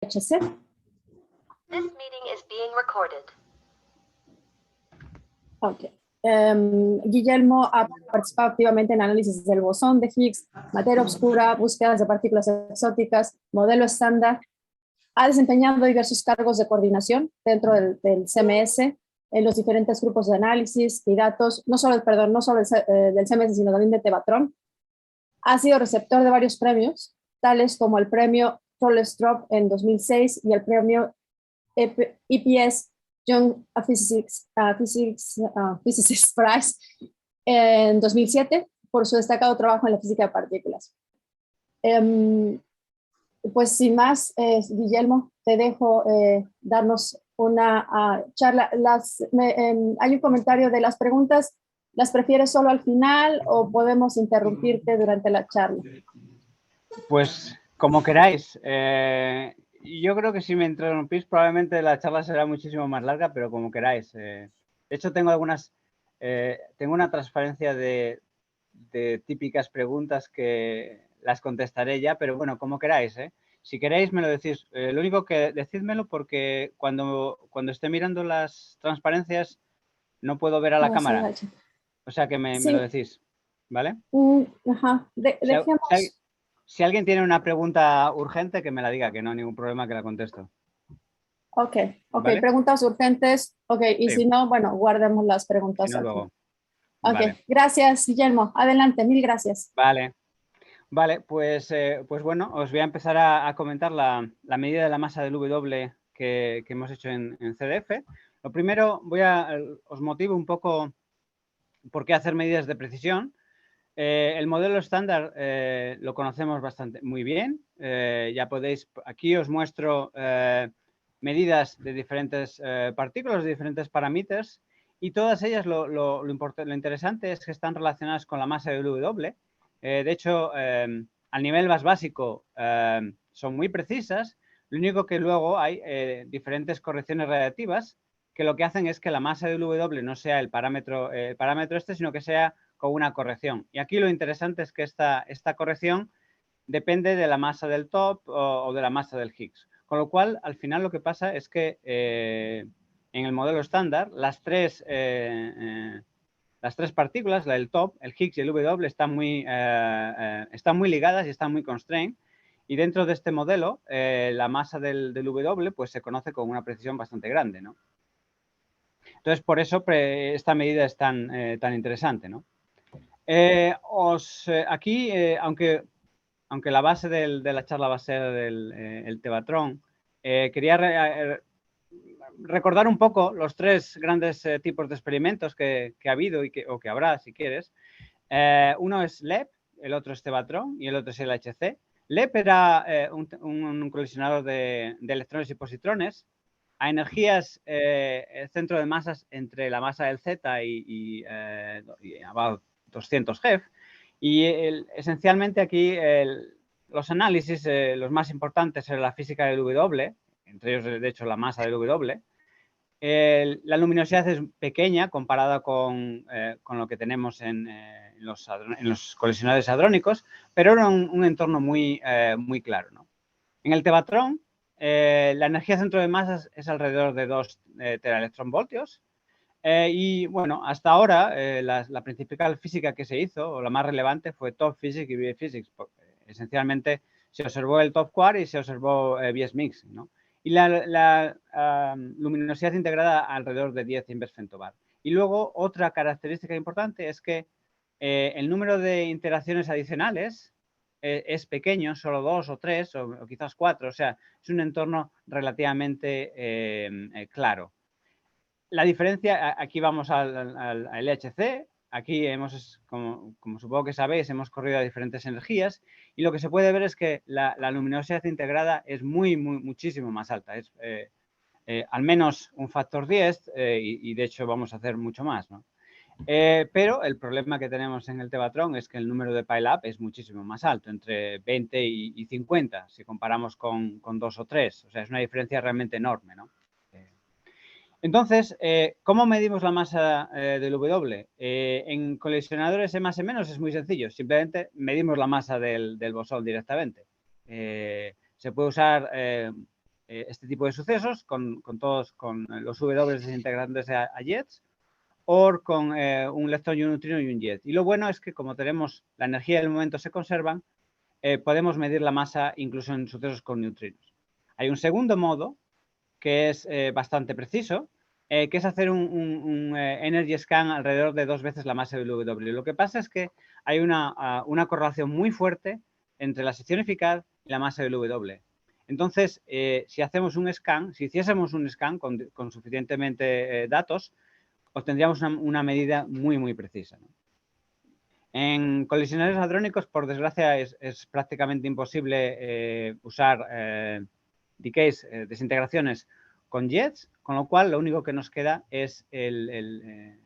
LHC. This meeting is being recorded. Okay. Guillermo ha participado activamente en análisis del bosón de Higgs, materia oscura, búsquedas de partículas exóticas, modelo estándar. Ha desempeñado diversos cargos de coordinación dentro del CMS, en los diferentes grupos de análisis y datos, no solo del CMS, sino también de Tevatron. Ha sido receptor de varios premios, tales como el premio Trollström en 2006 y el premio EPS Young Physicists Prize en 2007 por su destacado trabajo en la física de partículas. Pues sin más, Guillermo, te dejo darnos una charla. Hay un comentario de las preguntas. ¿Las prefieres solo al final o podemos interrumpirte durante la charla? Pues como queráis. Yo creo que si me interrumpís probablemente la charla será muchísimo más larga, pero como queráis. De hecho, tengo una transparencia de típicas preguntas que las contestaré ya, pero bueno, como queráis, ¿eh? Si queréis me lo decís. Lo único que decídmelo porque cuando esté mirando las transparencias no puedo ver a la cámara. O sea que me lo decís, ¿vale? Ajá. Si alguien tiene una pregunta urgente, que me la diga, que no hay ningún problema, que la contesto. Ok, ¿Vale? Preguntas urgentes. Ok, y Sí. si no, bueno, guardemos las preguntas. Si no, luego. Ok, Vale. Gracias, Guillermo. Adelante, mil gracias. Vale, pues bueno, os voy a empezar a comentar la medida de la masa del W que hemos hecho en CDF. Lo primero, os motivo un poco por qué hacer medidas de precisión. El modelo estándar lo conocemos muy bien. Ya podéis, aquí os muestro medidas de diferentes partículas, de diferentes parámetros, y todas ellas lo interesante es que están relacionadas con la masa de W. De hecho, al nivel más básico son muy precisas. Lo único que luego hay diferentes correcciones radiativas que lo que hacen es que la masa de W no sea el parámetro sino que sea con una corrección. Y aquí lo interesante es que esta corrección depende de la masa del top o de la masa del Higgs. Con lo cual, al final lo que pasa es que en el modelo estándar, las tres partículas, la del top, el Higgs y el W, están muy ligadas y están muy constrained. Y dentro de este modelo, la masa del W pues, se conoce con una precisión bastante grande, ¿no? Entonces, por eso esta medida es tan interesante, ¿no? Aquí, aunque la base de la charla va a ser el Tevatron, quería recordar un poco los tres grandes tipos de experimentos que ha habido o que habrá, si quieres. Uno es LEP, el otro es Tevatron y el otro es el LHC. LEP era un colisionador de electrones y positrones a energías centro de masas entre la masa del Z y about 200 GeV. Y esencialmente aquí los análisis, los más importantes eran la física del W, entre ellos de hecho la masa del W. La luminosidad es pequeña comparada con lo que tenemos en los colisionadores hadrónicos, pero era un entorno muy claro, ¿no? En el Tevatron, la energía centro de masas es alrededor de 2 teraelectronvoltios. Y bueno, hasta ahora la principal física que se hizo, o la más relevante, fue top physics y BA physics. Esencialmente se observó el top quark y se observó BS mix, ¿no? Y la luminosidad integrada alrededor de 10 inverse femtobar. Y luego otra característica importante es que el número de interacciones adicionales es pequeño, solo 2 o 3 o quizás 4, o sea, es un entorno relativamente claro. La diferencia, aquí vamos al LHC, aquí como supongo que sabéis, hemos corrido a diferentes energías y lo que se puede ver es que la luminosidad integrada es muchísimo más alta, es al menos un factor 10 y de hecho vamos a hacer mucho más, ¿no? Pero el problema que tenemos en el Tevatron es que el número de pile-up es muchísimo más alto, entre 20 y 50, si comparamos con 2 o 3. O sea, es una diferencia realmente enorme, ¿no? Entonces, ¿cómo medimos la masa del W? En colisionadores M+, es muy sencillo. Simplemente medimos la masa del bosón directamente. Se puede usar este tipo de sucesos con los W desintegrantes a jets, o con un leptón y un neutrino y un jet. Y lo bueno es que como tenemos la energía del momento se conservan, podemos medir la masa incluso en sucesos con neutrinos. Hay un segundo modo que es bastante preciso, que es hacer un energy scan alrededor de 2 veces la masa del W. Lo que pasa es que hay una correlación muy fuerte entre la sección eficaz y la masa del W. Entonces, si hacemos un scan, si hiciésemos un scan con suficientemente datos, obtendríamos una medida muy, muy precisa, ¿no? En colisionadores hadrónicos, por desgracia, es prácticamente imposible usar decays, desintegraciones con jets, con lo cual lo único que nos queda es el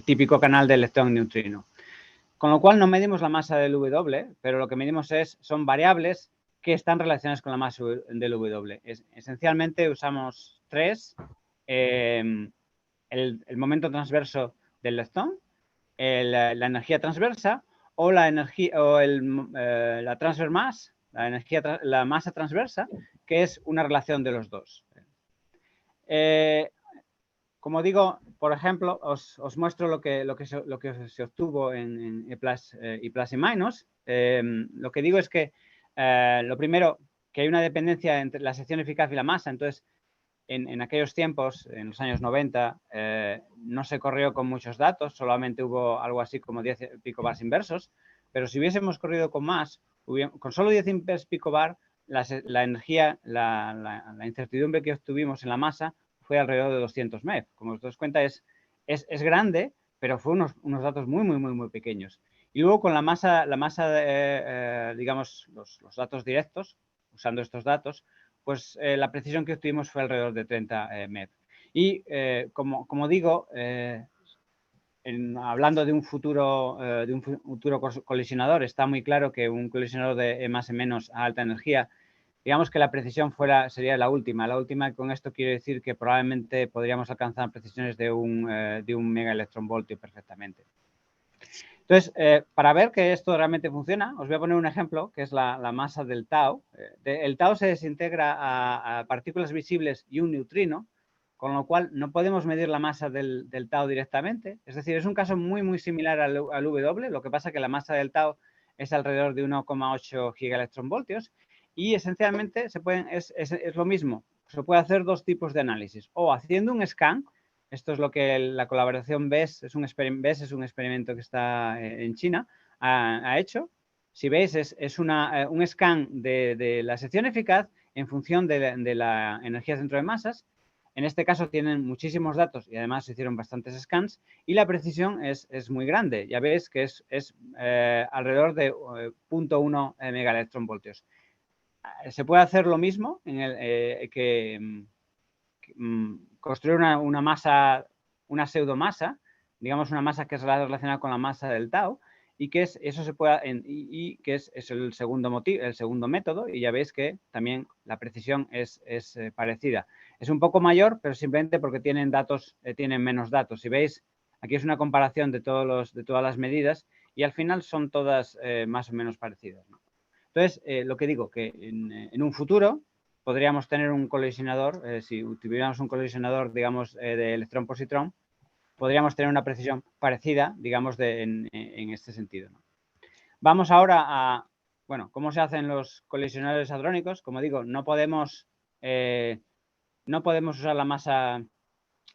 típico canal de electrón-neutrino. Con lo cual no medimos la masa del W, pero lo que medimos son variables que están relacionadas con la masa del W. Esencialmente usamos 3, el momento transverso del leptón, la energía transversa o la energía o la transfer mass, la masa transversa, que es una relación de los dos. Como digo, por ejemplo, os muestro lo que se obtuvo en E+, y minus. Lo que digo es que lo primero, que hay una dependencia entre la sección eficaz y la masa. Entonces, en aquellos tiempos, en los años 90, no se corrió con muchos datos, solamente hubo algo así como 10 picobars inversos, pero si hubiésemos corrido con más, con solo 10 picobar, la energía, la incertidumbre que obtuvimos en la masa fue alrededor de 200 MeV. Como os dais cuenta, es grande, pero fue unos datos muy, muy, muy, muy pequeños. Y luego con la masa digamos, los datos directos, usando estos datos, pues la precisión que obtuvimos fue alrededor de 30 MeV. Y como digo, hablando de un futuro colisionador, está muy claro que un colisionador de E+E- a alta energía, digamos que la precisión sería la última. La última, con esto quiero decir que probablemente podríamos alcanzar precisiones de un megaelectronvoltio perfectamente. Entonces, para ver que esto realmente funciona, os voy a poner un ejemplo, que es la masa del tau. El tau se desintegra a partículas visibles y un neutrino, con lo cual no podemos medir la masa del tau directamente. Es decir, es un caso muy, muy similar al W, lo que pasa que la masa del tau es alrededor de 1,8 gigaelectronvoltios y esencialmente es lo mismo. Se puede hacer 2 tipos de análisis, o haciendo un scan. Esto es lo que la colaboración BES es un experimento que está en China, ha hecho. Si veis, es un scan de la sección eficaz en función de la energía centro de masas. En este caso tienen muchísimos datos y además se hicieron bastantes scans y la precisión es muy grande. Ya veis que es alrededor de 0.1 megaelectronvoltios. Se puede hacer lo mismo construir una masa, una pseudomasa, digamos una masa que es relacionada con la masa del tau, y que eso se pueda, que es el segundo método, y ya veis que también la precisión es parecida. Es un poco mayor, pero simplemente porque tienen menos datos. Si veis, aquí es una comparación de todas las medidas y al final son todas más o menos parecidas, ¿no? Entonces, lo que digo, que en un futuro podríamos tener un colisionador, si tuviéramos un colisionador, digamos, de electrón-positrón, podríamos tener una precisión parecida, digamos, en este sentido, ¿no? Vamos ahora a, bueno, cómo se hacen los colisionadores hadrónicos. Como digo, no podemos usar la masa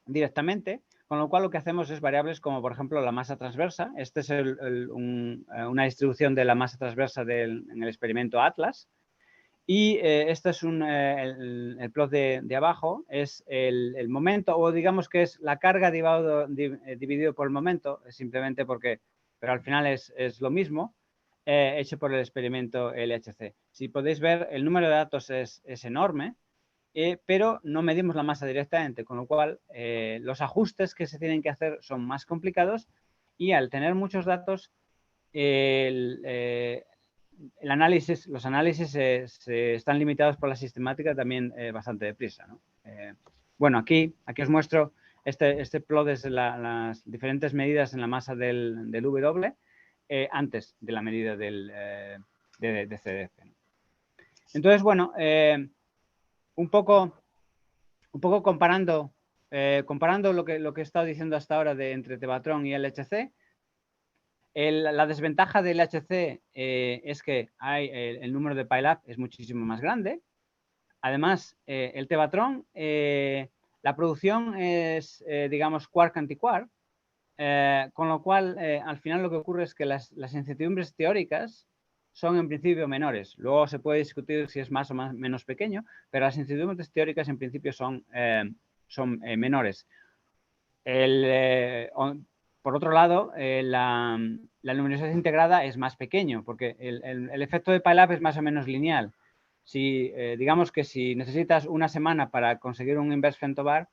directamente, con lo cual lo que hacemos es variables como, por ejemplo, la masa transversa. Esta es una distribución de la masa transversa en el experimento Atlas. Y este es el plot de abajo, es el momento, o digamos que es la carga dividido por el momento, simplemente porque, pero al final es lo mismo, hecho por el experimento LHC. Si podéis ver, el número de datos es enorme, pero no medimos la masa directamente, con lo cual los ajustes que se tienen que hacer son más complicados y al tener muchos datos, los análisis se están limitados por la sistemática también bastante deprisa, ¿no? Bueno, aquí os muestro este plot de las diferentes medidas en la masa del W antes de la medida de CDF, ¿no? Entonces, bueno, un poco comparando lo que he estado diciendo hasta ahora entre Tevatron y LHC. La desventaja del LHC es que el número de pile-up es muchísimo más grande. Además, el Tevatron, la producción es, digamos, quark anti-quark, con lo cual, al final lo que ocurre es que las incertidumbres teóricas son en principio menores. Luego se puede discutir si es más o menos pequeño, pero las incertidumbres teóricas en principio son menores. Por otro lado, la luminosidad integrada es más pequeño, porque el efecto de pile-up es más o menos lineal. Digamos que si necesitas una semana para conseguir un inverse femtobarr,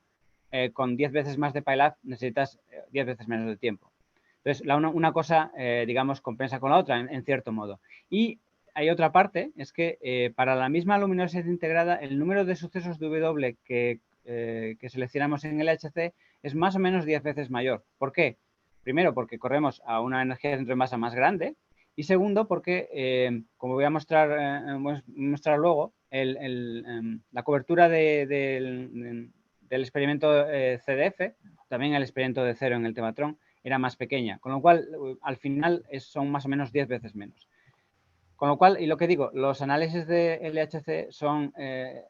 con 10 veces más de pile-up necesitas 10 veces menos de tiempo. Entonces, una cosa, digamos, compensa con la otra, en cierto modo. Y hay otra parte, es que para la misma luminosidad integrada, el número de sucesos de W que seleccionamos en el LHC es más o menos 10 veces mayor. ¿Por qué? Primero, porque corremos a una energía de centro de masa más grande. Y segundo, porque, como voy a mostrar luego, la cobertura del experimento CDF, también el experimento de cero en el Tevatron, era más pequeña, con lo cual al final son más o menos 10 veces menos. Con lo cual, y lo que digo, los análisis de LHC son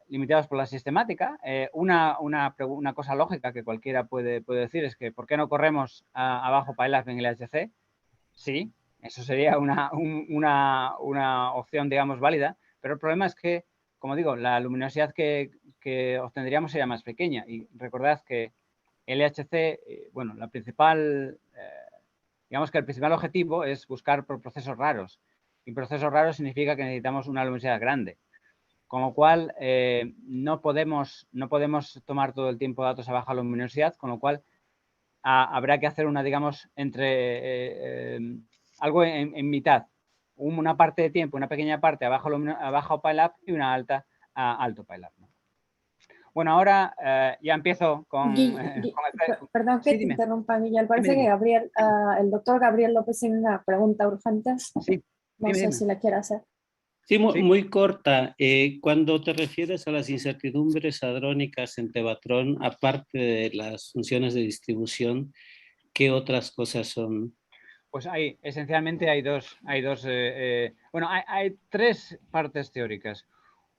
limitados por la sistemática. Una cosa lógica que cualquiera puede decir es que ¿por qué no corremos a bajo pile-up en LHC? Sí, eso sería una opción, digamos, válida, pero el problema es que, como digo, la luminosidad que obtendríamos sería más pequeña. Y recordad que LHC, bueno, digamos que el principal objetivo es buscar por procesos raros. Y procesos raros significa que necesitamos una luminosidad grande. Con lo cual, no podemos tomar todo el tiempo datos a baja luminosidad, con lo cual habrá que hacer digamos, algo en mitad. Una parte de tiempo, una pequeña parte a bajo pile-up y una alta a alto pile-up, ¿no? Bueno, ahora ya empiezo con... Perdón que te interrumpa, Guille. Parece que el doctor Gabriel López tiene una pregunta urgente. Sí. No sé si la quiere hacer. Sí, muy corta. Cuando te refieres a las incertidumbres hadrónicas en Tevatron, aparte de las funciones de distribución, ¿qué otras cosas son? Pues esencialmente hay tres partes teóricas.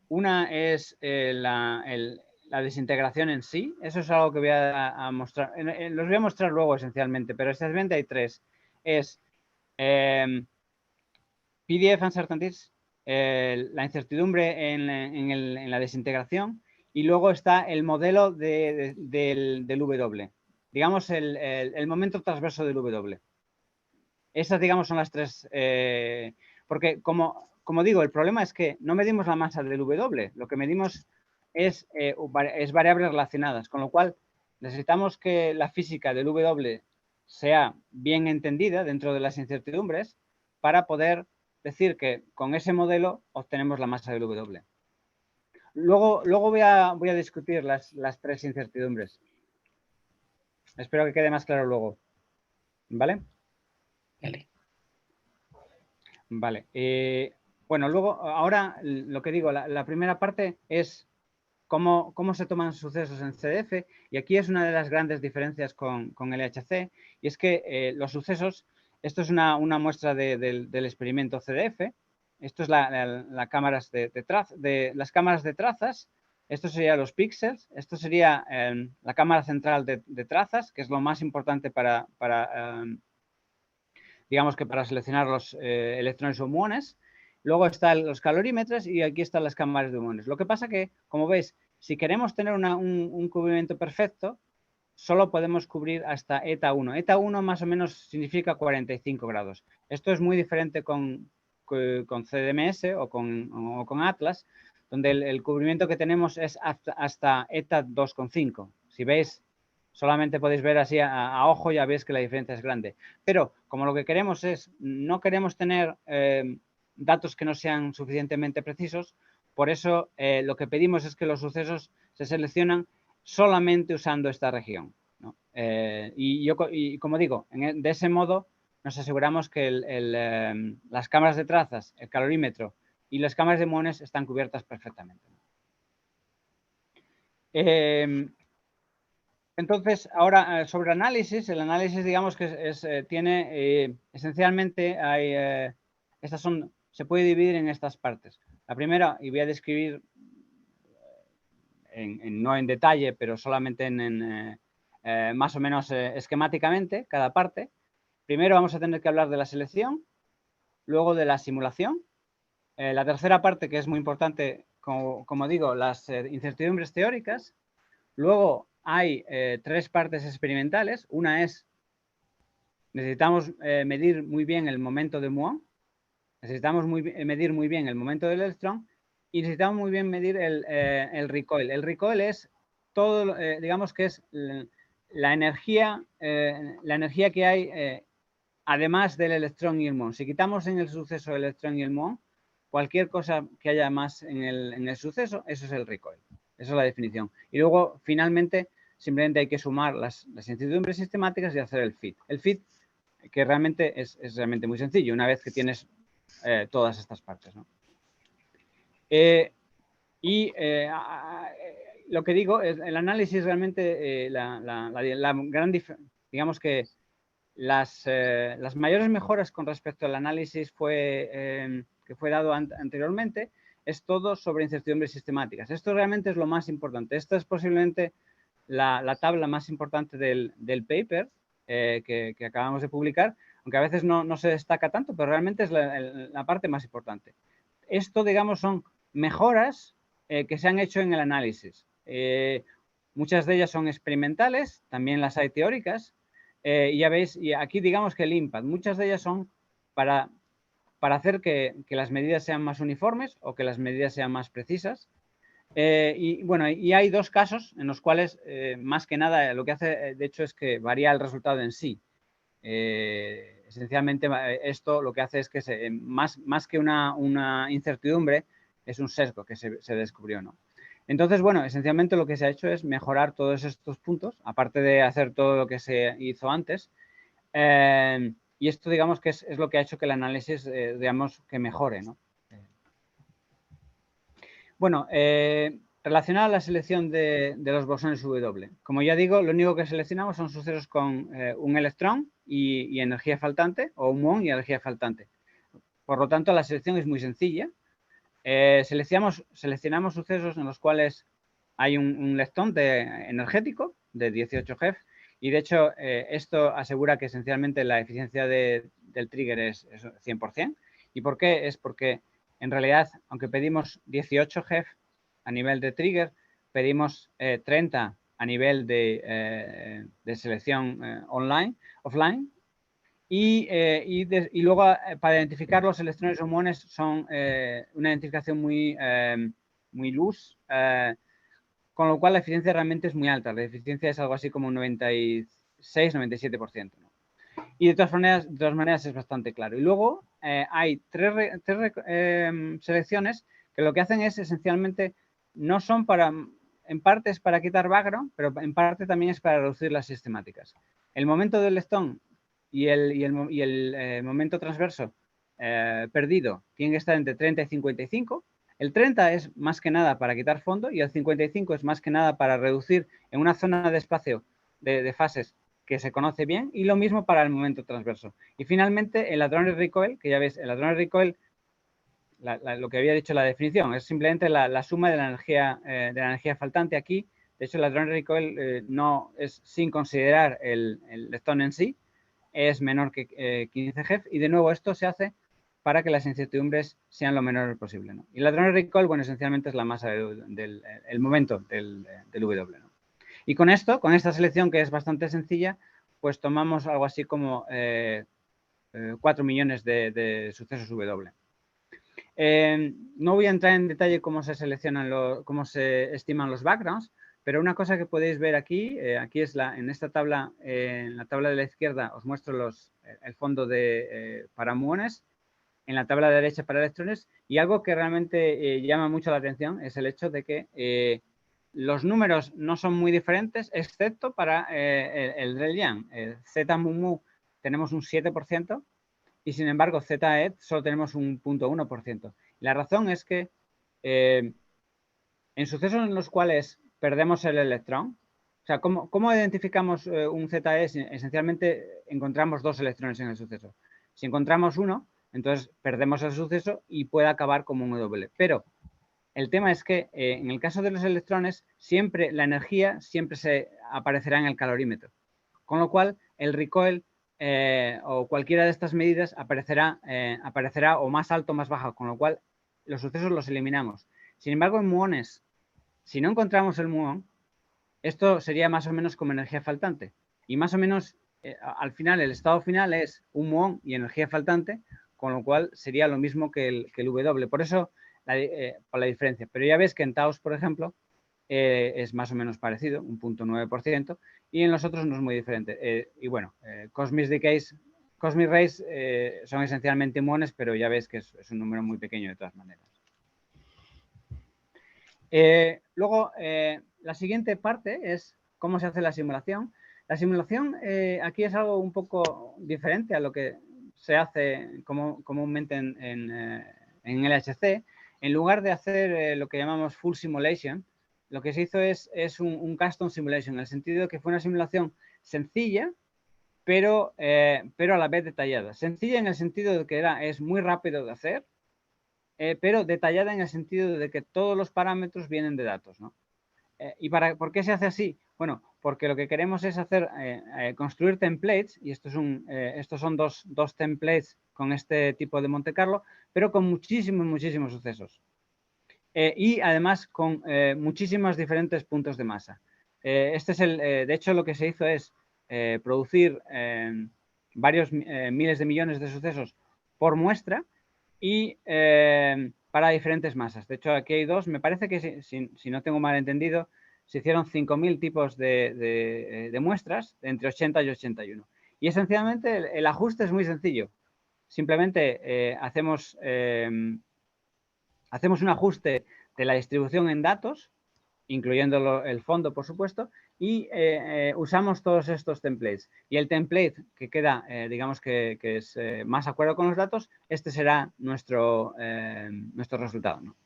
Una es la desintegración en sí. Eso es algo que voy a mostrar. Los voy a mostrar luego esencialmente, pero esencialmente hay tres. Es PDF uncertainties, la incertidumbre en la desintegración, y luego está el modelo del W. Digamos, el momento transverso del W. Esas, digamos, son las tres. Porque, como digo, el problema es que no medimos la masa del W. Lo que medimos es variables relacionadas, con lo cual necesitamos que la física del W sea bien entendida dentro de las incertidumbres para poder decir que con ese modelo obtenemos la masa del W. Luego voy a discutir las tres incertidumbres. Espero que quede más claro luego. ¿Vale? Vale. Bueno, luego, ahora lo que digo, la primera parte es cómo se toman sucesos en CDF, y aquí es una de las grandes diferencias con LHC, y es que los sucesos, esto es una muestra del experimento CDF, esto es las cámaras las cámaras de trazas, esto sería los píxeles, esto sería la cámara central de trazas, que es lo más importante digamos que para seleccionar los electrones o muones. Luego están los calorímetros y aquí están las cámaras de muones. Lo que pasa que, como veis, si queremos tener un cubrimiento perfecto, solo podemos cubrir hasta eta 1. Eta 1 más o menos significa 45 grados. Esto es muy diferente con CDMS o con Atlas, donde el cubrimiento que tenemos es hasta eta 2,5. Si veis, solamente podéis ver así a ojo, ya veis que la diferencia es grande. Pero como lo que queremos no queremos tener datos que no sean suficientemente precisos, por eso lo que pedimos es que los sucesos se seleccionan solamente usando esta región, ¿no? Y como digo, de ese modo nos aseguramos que las cámaras de trazas, el calorímetro y las cámaras de muones están cubiertas perfectamente. Entonces, ahora sobre análisis, el análisis digamos que tiene esencialmente, se puede dividir en estas partes. La primera, y voy a describir no en detalle, pero solamente más o menos esquemáticamente cada parte. Primero vamos a tener que hablar de la selección, luego de la simulación. La tercera parte, que es muy importante, como digo, las incertidumbres teóricas. Luego hay 3 partes experimentales. Una es, necesitamos medir muy bien el momento de muón, necesitamos medir muy bien el momento del electrón y necesitamos muy bien medir el recoil. El recoil es todo, digamos que es la energía que hay además del electrón y el muón. Si quitamos en el suceso el electrón y el muón, cualquier cosa que haya más en el suceso, eso es el recoil. Esa es la definición. Y luego, finalmente, simplemente hay que sumar las incertidumbres sistemáticas y hacer el fit. El fit, que realmente es realmente muy sencillo, una vez que tienes todas estas partes, ¿no? Lo que digo es el análisis realmente, digamos que las mayores mejoras con respecto al análisis que fue dado anteriormente es todo sobre incertidumbres sistemáticas. Esto realmente es lo más importante. Esta es posiblemente la tabla más importante del paper que acabamos de publicar, aunque a veces no se destaca tanto, pero realmente es la parte más importante. Esto, digamos, son mejoras que se han hecho en el análisis. Muchas de ellas son experimentales, también las hay teóricas. Y ya veis, y aquí digamos que el impact, muchas de ellas son para hacer que las medidas sean más uniformes o que las medidas sean más precisas. Y bueno, y hay 2 casos en los cuales, más que nada, lo que hace, de hecho, es que varía el resultado en sí. Esencialmente, esto lo que hace es que más que una incertidumbre, es un sesgo que se descubrió, ¿no? Entonces, bueno, esencialmente lo que se ha hecho es mejorar todos estos puntos, aparte de hacer todo lo que se hizo antes. Y esto, digamos, que es lo que ha hecho que el análisis, digamos, que mejore, ¿no? Bueno, relacionado a la selección de los bosones W. Como ya digo, lo único que seleccionamos son sucesos con un electrón y energía faltante, o un muón y energía faltante. Por lo tanto, la selección es muy sencilla. Seleccionamos sucesos en los cuales hay un leptón energético de 18 GeV y de hecho esto asegura que esencialmente la eficiencia del trigger es 100%. ¿Y por qué? Es porque en realidad, aunque pedimos 18 GeV a nivel de trigger, pedimos 30 a nivel de selección offline. Y luego, para identificar los electrones o muones, son una identificación muy loose, con lo cual la eficiencia realmente es muy alta. La eficiencia es algo así como un 96-97%, ¿no? Y de todas maneras es bastante claro. Y luego hay tres selecciones que lo que hacen es esencialmente, no son en parte es para quitar background, pero en parte también es para reducir las sistemáticas. El momento del leptón y el momento transverso perdido tiene que estar entre 30 y 55. El 30 es más que nada para quitar fondo y el 55 es más que nada para reducir en una zona de espacio de fases que se conoce bien, y lo mismo para el momento transverso. Y finalmente el hadronic recoil, que ya ves, el hadronic recoil, lo que había dicho la definición, es simplemente la suma de la energía faltante aquí. De hecho, el hadronic recoil no es sin considerar el leptón en sí, es menor que 15 GeV, y de nuevo esto se hace para que las incertidumbres sean lo menor posible, ¿no? Y el hadronic recoil, bueno, esencialmente es la masa del momento del W, ¿no? Y con esta selección, que es bastante sencilla, pues tomamos algo así como 4 millones de sucesos W. No voy a entrar en detalle cómo se seleccionan, cómo se estiman los backgrounds, pero una cosa que podéis ver aquí, es en esta tabla, en la tabla de la izquierda os muestro el fondo para muones, en la tabla de la derecha para electrones, y algo que realmente llama mucho la atención es el hecho de que los números no son muy diferentes, excepto para el Drell-Yan. Z mu tenemos un 7%, y sin embargo Z et solo tenemos un 0.1%. La razón es que en sucesos en los cuales perdemos el electrón. O sea, ¿cómo identificamos un ZE? Esencialmente encontramos 2 electrones en el suceso. Si encontramos uno, entonces perdemos el suceso y puede acabar como un W. Pero el tema es que en el caso de los electrones, siempre la energía siempre se aparecerá en el calorímetro. Con lo cual, el recoil o cualquiera de estas medidas aparecerá o más alto o más bajo, con lo cual los sucesos los eliminamos. Sin embargo, en muones, si no encontramos el muón, esto sería más o menos como energía faltante. Y más o menos, al final, el estado final es un muón y energía faltante, con lo cual sería lo mismo que el W. Por eso, por la diferencia. Pero ya ves que en Taos, por ejemplo, es más o menos parecido, un 0.9%, y en los otros no es muy diferente. Y bueno, Cosmic Rays son esencialmente muones, pero ya ves que es un número muy pequeño de todas maneras. Luego, la siguiente parte es cómo se hace la simulación. La simulación aquí es algo un poco diferente a lo que se hace comúnmente en LHC. En lugar de hacer lo que llamamos full simulation, lo que se hizo es un custom simulation, en el sentido de que fue una simulación sencilla, pero a la vez detallada. Sencilla en el sentido de que es muy rápido de hacer, pero detallada en el sentido de que todos los parámetros vienen de datos, ¿no? ¿Y por qué se hace así? Bueno, porque lo que queremos es hacer, construir templates, y estos son dos templates con este tipo de Monte Carlo, pero con muchísimos sucesos. Y además con muchísimos diferentes puntos de masa. De hecho, lo que se hizo es producir varios miles de millones de sucesos por muestra, y para diferentes masas. De hecho, aquí hay 2. Me parece que, si no tengo mal entendido, se hicieron 5.000 tipos de muestras entre 80 y 81. Y esencialmente el ajuste es muy sencillo. Simplemente hacemos un ajuste de la distribución en datos, incluyendo el fondo, por supuesto, y usamos todos estos templates. Y el template que queda, digamos que es más acuerdo con los datos, este será nuestro resultado, ¿no?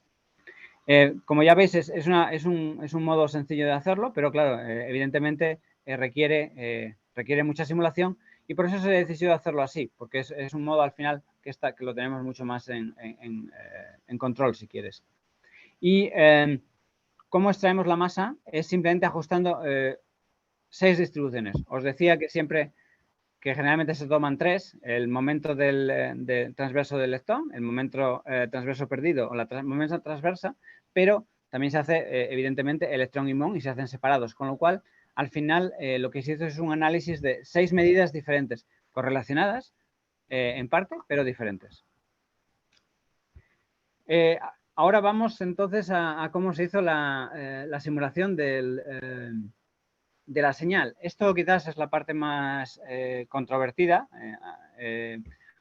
Como ya veis, es un modo sencillo de hacerlo, pero claro, evidentemente requiere mucha simulación, y por eso se decidió hacerlo así, porque es un modo al final que lo tenemos mucho más en control, si quieres. Y ¿cómo extraemos la masa? Es simplemente ajustando 6 distribuciones. Os decía que generalmente se toman 3, el momento del transverso del leptón, el momento transverso perdido o la momento transversa, pero también se hace, evidentemente, electrón y muón, y se hacen separados, con lo cual, al final, lo que se hizo es un análisis de 6 medidas diferentes, correlacionadas, en parte, pero diferentes. Ahora vamos entonces a cómo se hizo la simulación de la señal. Esto quizás es la parte más controvertida,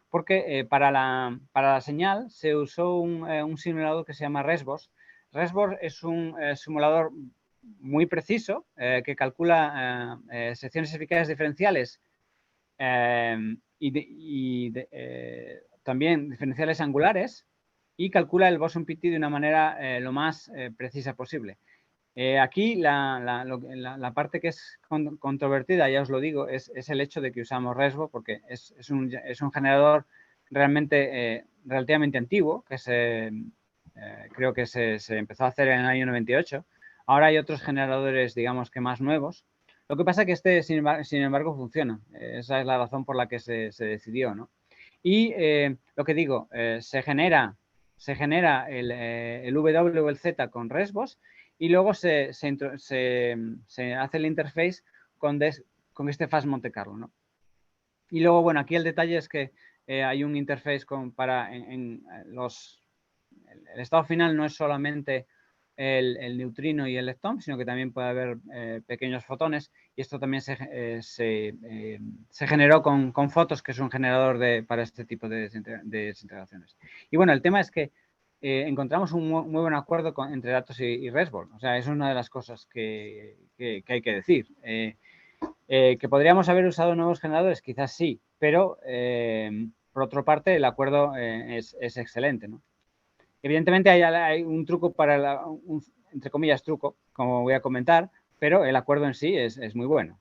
porque para la señal se usó un simulador que se llama ResVos. ResVos es un simulador muy preciso que calcula secciones eficaces diferenciales y también diferenciales angulares, y calcula el boson PT de una manera lo más precisa posible. Aquí la parte que es controvertida, ya os lo digo, es el hecho de que usamos ResVos, porque es un generador relativamente antiguo, que creo que se empezó a hacer en el año 98. Ahora hay otros generadores, digamos que más nuevos. Lo que pasa es que sin embargo, funciona. Esa es la razón por la que se decidió, ¿no? Y lo que digo, se genera el W o el Z con ResVos, y luego se hace el interface con este Fast Monte Carlo, ¿no? Y luego, bueno, aquí el detalle es que hay un interface el estado final no es solamente el neutrino y el leptón, sino que también puede haber pequeños fotones, y esto también se generó con fotos, que es un generador para este tipo de desintegraciones. Y bueno, el tema es que encontramos un muy buen acuerdo entre datos y ResVos. O sea, es una de las cosas que hay que decir. Que podríamos haber usado nuevos generadores, quizás sí, pero por otra parte el acuerdo es excelente, ¿no? Evidentemente hay un truco entre comillas, truco, como voy a comentar, pero el acuerdo en sí es muy bueno.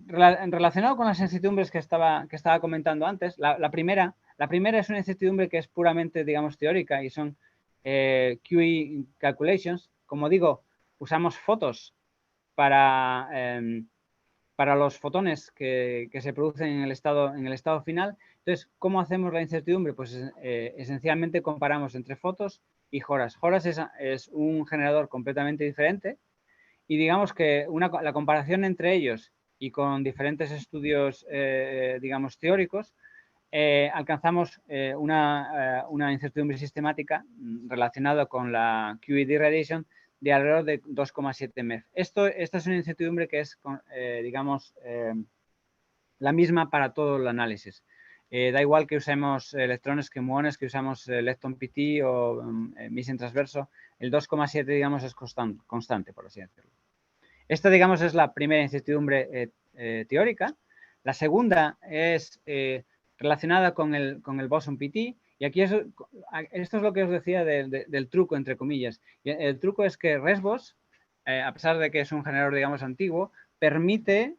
Relacionado con las incertidumbres que estaba comentando antes, la primera es una incertidumbre que es puramente, digamos, teórica y son QE calculations. Como digo, usamos fotos para los fotones que se producen en el estado final. Entonces, ¿cómo hacemos la incertidumbre? Pues esencialmente comparamos entre fotos y Horace. Horace es un generador completamente diferente y digamos que la comparación entre ellos y con diferentes estudios, digamos, teóricos, alcanzamos una incertidumbre sistemática relacionada con la QED radiation de alrededor de 2,7 MEF. Esta es una incertidumbre que es, digamos, la misma para todo el análisis. Da igual que usemos electrones que muones, que usamos lepton PT o Meson transverso, el 2,7, digamos, es constante, por así decirlo. Esta, digamos, es la primera incertidumbre teórica. La segunda es relacionada con el boson PT. Y aquí esto es lo que os decía del truco, entre comillas. Y el truco es que ResBos, a pesar de que es un generador, digamos, antiguo, permite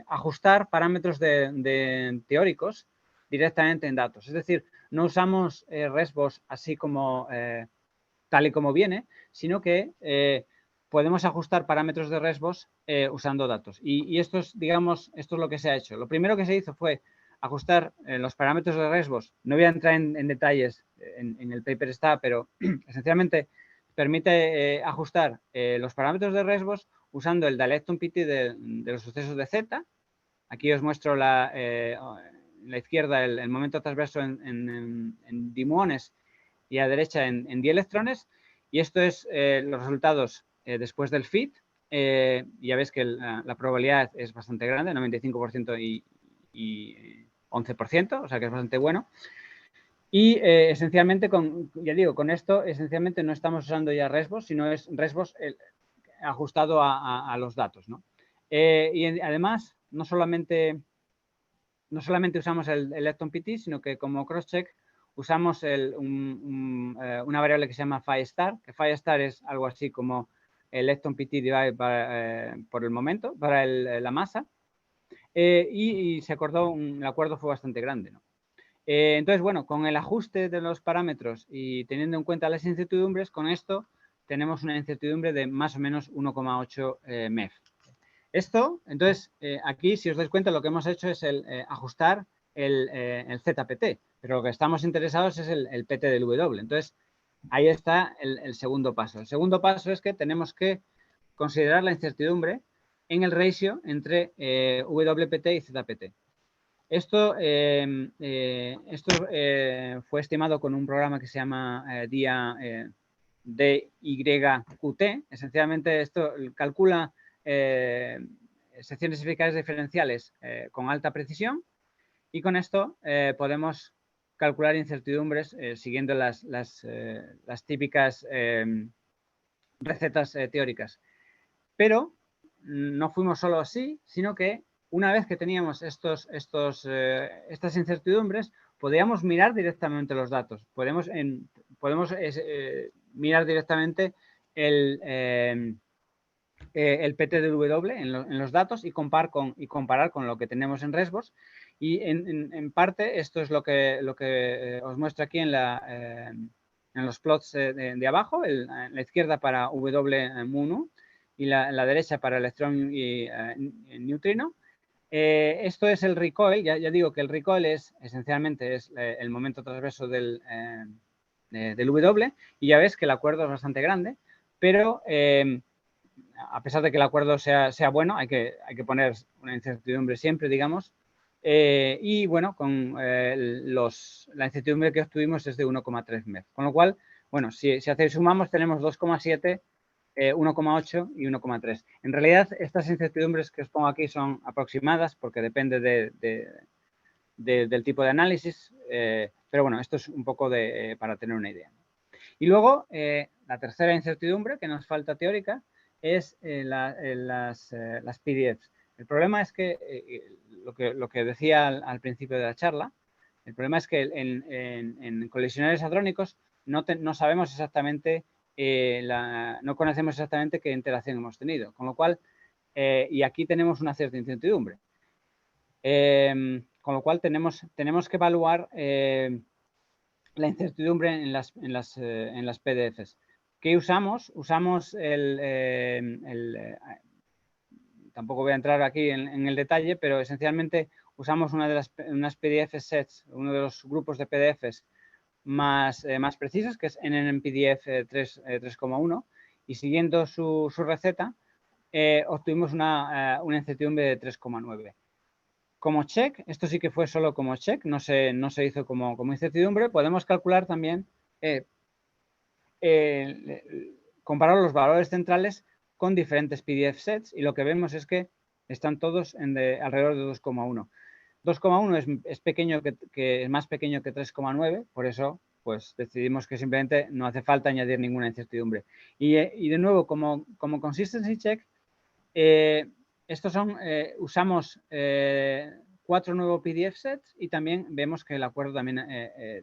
ajustar parámetros teóricos directamente en datos. Es decir, no usamos ResBos así como tal y como viene, sino que podemos ajustar parámetros de ResBos usando datos. Y esto es, digamos, esto es lo que se ha hecho. Lo primero que se hizo fue ajustar los parámetros de ResBos. No voy a entrar en detalles, en el paper está, pero esencialmente permite ajustar los parámetros de ResBos usando el Dalepton PT de los sucesos de Z. Aquí os muestro la izquierda el momento transverso en dimuones y a la derecha en dielectrones. Y esto es los resultados después del fit. Ya ves que la probabilidad es bastante grande, 95% y 11%, o sea que es bastante bueno. Y esencialmente, ya digo, con esto esencialmente no estamos usando ya ResBos, sino es ResBos ajustado a los datos, ¿no? Y además, no solamente usamos el lepton PT, sino que como crosscheck usamos una variable que se llama phi-star, que phi-star es algo así como el lepton PT divided por el momento, para la masa, y el acuerdo fue bastante grande, ¿no? Entonces, bueno, con el ajuste de los parámetros y teniendo en cuenta las incertidumbres, con esto tenemos una incertidumbre de más o menos 1,8 MEF. Esto, entonces, aquí, si os dais cuenta, lo que hemos hecho es ajustar el ZPT, pero lo que estamos interesados es el PT del W. Entonces, ahí está el segundo paso. El segundo paso es que tenemos que considerar la incertidumbre en el ratio entre WPT y ZPT. Esto fue estimado con un programa que se llama DYQT. Esencialmente, esto calcula secciones eficaces diferenciales con alta precisión y con esto podemos calcular incertidumbres siguiendo las típicas recetas teóricas. Pero no fuimos solo así, sino que una vez que teníamos estas incertidumbres, podíamos mirar directamente los datos. Podemos mirar directamente el PT del W en los datos y comparar con lo que tenemos en ResBos. Y en parte esto es lo que os muestro aquí en los plots de abajo, en la izquierda para W mu y la derecha para electrón y neutrino. Esto es el recoil. Ya digo que el recoil esencialmente es el momento transverso del W, y ya ves que el acuerdo es bastante grande, pero a pesar de que el acuerdo sea bueno, hay que poner una incertidumbre siempre, digamos. Y bueno, con la incertidumbre que obtuvimos es de 1,3 MEF. Con lo cual, bueno, si sumamos, tenemos 2,7, 1,8 y 1,3. En realidad, estas incertidumbres que os pongo aquí son aproximadas porque depende del tipo de análisis. Pero bueno, esto es un poco para tener una idea. Y luego, la tercera incertidumbre que nos falta teórica es las PDFs. El problema es que lo que decía al principio de la charla, El problema es que en colisionadores hadrónicos no sabemos exactamente, no conocemos exactamente qué interacción hemos tenido, con lo cual, y aquí tenemos una cierta incertidumbre. Con lo cual tenemos que evaluar la incertidumbre en las PDFs. ¿Qué usamos? Usamos tampoco voy a entrar aquí en el detalle, pero esencialmente usamos unas PDF sets, uno de los grupos de PDFs más precisos, que es NNPDF 3,1, y siguiendo su receta, obtuvimos una incertidumbre de 3,9. Como check, esto sí que fue solo como check, no se hizo como incertidumbre, podemos calcular también, comparar los valores centrales con diferentes PDF sets y lo que vemos es que están todos alrededor de 2,1. 2,1 es pequeño, que es más pequeño que 3,9, por eso pues decidimos que simplemente no hace falta añadir ninguna incertidumbre. Y de nuevo, como consistency check, usamos 4 nuevos PDF sets y también vemos que el acuerdo también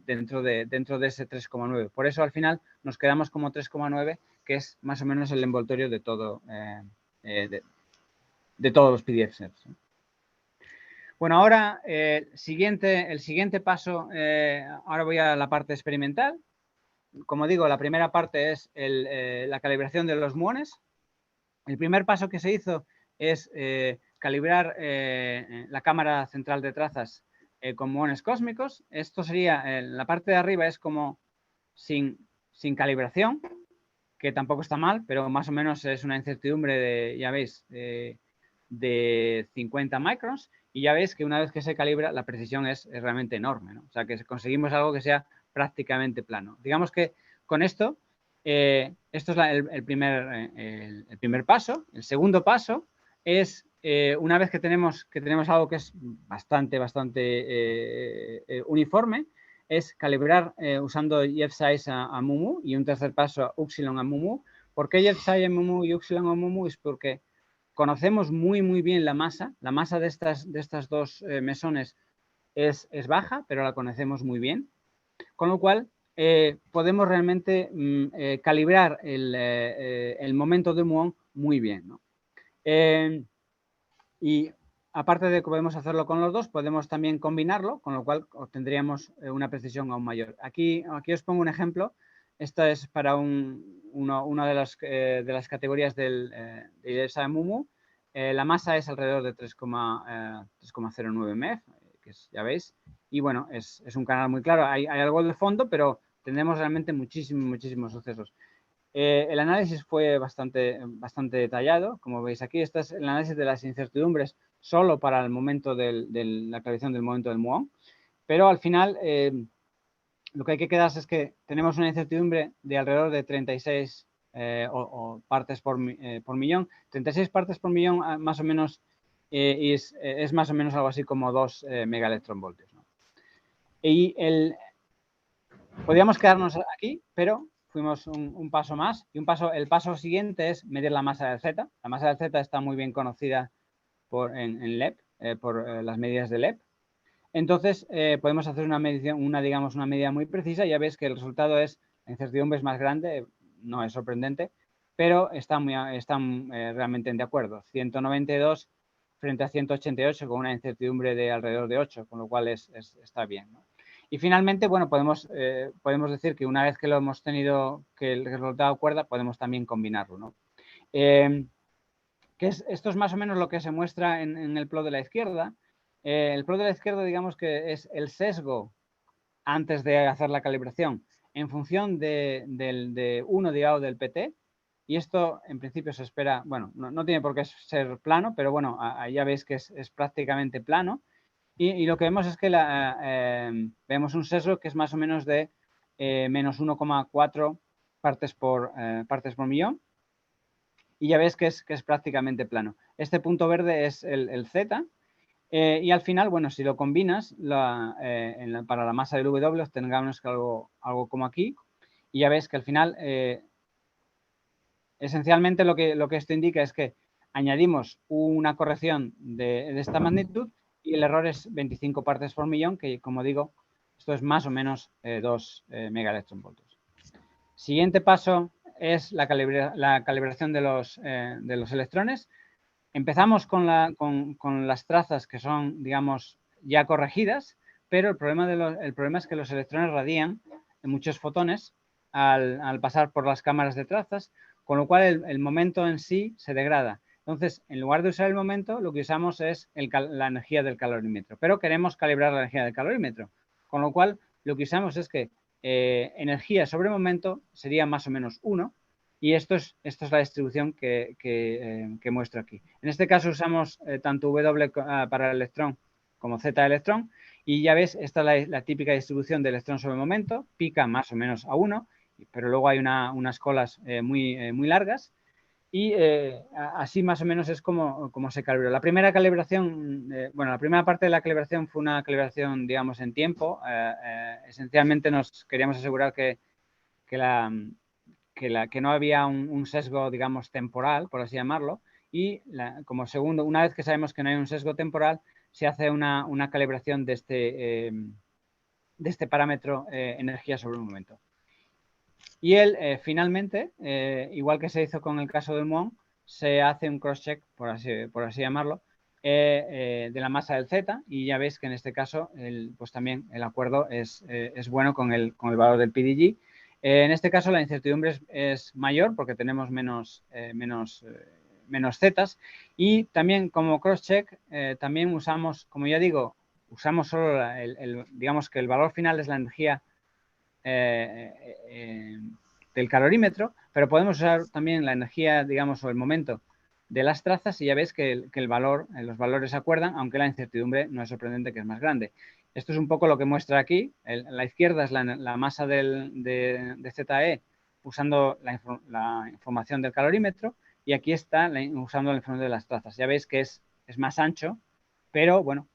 dentro de ese 3,9. Por eso al final nos quedamos como 3,9, que es más o menos el envoltorio de todo de todos los PDF sets. Bueno, ahora el siguiente paso, ahora voy a la parte experimental. Como digo, la primera parte es la calibración de los muones. El primer paso que se hizo es calibrar la cámara central de trazas con muones cósmicos. Esto sería, la parte de arriba es como sin calibración, que tampoco está mal, pero más o menos es una incertidumbre de, ya veis, de 50 microns. Y ya veis que una vez que se calibra, la precisión es realmente enorme, ¿no? O sea, que conseguimos algo que sea prácticamente plano. Digamos que con esto, esto es el primer paso. El segundo paso es, una vez que tenemos algo que es bastante uniforme, es calibrar usando YEF-size a Mumu y un tercer paso Upsilon a Mumu. ¿Por qué YEF-size a Mumu y Upsilon a Mumu? Es porque conocemos muy bien la masa. La masa de estas dos mesones es baja, pero la conocemos muy bien. Con lo cual, podemos realmente calibrar el momento de muón muy bien, ¿no? Y aparte de que podemos hacerlo con los dos, podemos también combinarlo, con lo cual obtendríamos una precisión aún mayor. Aquí os pongo un ejemplo. Esta es para una de las categorías del IDESA Mumu. La masa es alrededor de 3,09 MeV, que ya veis. Y bueno, es un canal muy claro. Hay algo de fondo, pero tendremos realmente muchísimos sucesos. El análisis fue bastante detallado. Como veis aquí, este es el análisis de las incertidumbres solo para el momento de la calibración del momento del muón. Pero al final, lo que hay que quedarse es que tenemos una incertidumbre de alrededor de 36 partes por millón. 36 partes por millón más o menos es más o menos algo así como 2 megaelectronvoltios, ¿no? Y podríamos quedarnos aquí, pero fuimos un paso más y el paso siguiente es medir la masa del Z. La masa del Z está muy bien conocida en LEP, por las medidas de LEP. Entonces, podemos hacer una medición, digamos, una medida muy precisa. Ya ves que el resultado es, la incertidumbre es más grande, no es sorprendente, pero están realmente de acuerdo. 192 frente a 188 con una incertidumbre de alrededor de 8, con lo cual está bien, ¿no? Y finalmente, bueno, podemos decir que una vez que lo hemos tenido, que el resultado acuerda, podemos también combinarlo, ¿no? Esto es más o menos lo que se muestra en el plot de la izquierda. El plot de la izquierda, digamos que es el sesgo antes de hacer la calibración en función de 1 derivado del PT. Y esto en principio se espera, bueno, no tiene por qué ser plano, pero bueno, ahí ya veis que es prácticamente plano. Y lo que vemos es que vemos un sesgo que es más o menos de menos 1,4 partes por millón. Y ya ves que es prácticamente plano. Este punto verde es el Z. Y al final, bueno, si lo combinas para la masa del W, obtengamos algo como aquí. Y ya ves que al final, esencialmente lo que esto indica es que añadimos una corrección de esta magnitud y el error es 25 partes por millón, que como digo, Esto es más o menos 2 megaelectronvoltios. Siguiente paso es la calibración de los electrones. Empezamos con las trazas que son, digamos, ya corregidas, pero el problema es que los electrones radian muchos fotones al pasar por las cámaras de trazas, con lo cual el momento en sí se degrada. Entonces, en lugar de usar el momento, lo que usamos es la energía del calorímetro, pero queremos calibrar la energía del calorímetro, con lo cual lo que usamos es que energía sobre momento sería más o menos 1, y esto es la distribución que muestro aquí. En este caso usamos tanto W para el electrón como Z electrón, y ya ves, esta es la típica distribución de electrón sobre momento, pica más o menos a 1, pero luego hay unas colas muy largas, y así más o menos es como se calibró. La primera calibración, la primera parte de la calibración fue una calibración, digamos, en tiempo. Esencialmente nos queríamos asegurar que no había un sesgo, digamos, temporal, por así llamarlo, y como segundo, una vez que sabemos que no hay un sesgo temporal, se hace una calibración de este parámetro energía sobre un momento. Y finalmente, igual que se hizo con el caso del muón, se hace un cross-check, por así llamarlo, de la masa del Z, y ya veis que en este caso pues también el acuerdo es bueno con el valor del PDG. En este caso la incertidumbre es mayor porque tenemos menos zetas, y también como cross-check también usamos, como ya digo, usamos solo digamos que el valor final es la energía del calorímetro, pero podemos usar también la energía, digamos, o el momento de las trazas, y ya ves que los valores se acuerdan, aunque la incertidumbre no es sorprendente, que es más grande. Esto es un poco lo que muestra aquí. La izquierda es la masa de ZE usando la información del calorímetro, y aquí está usando la información de las trazas. Ya veis que es más ancho, pero bueno,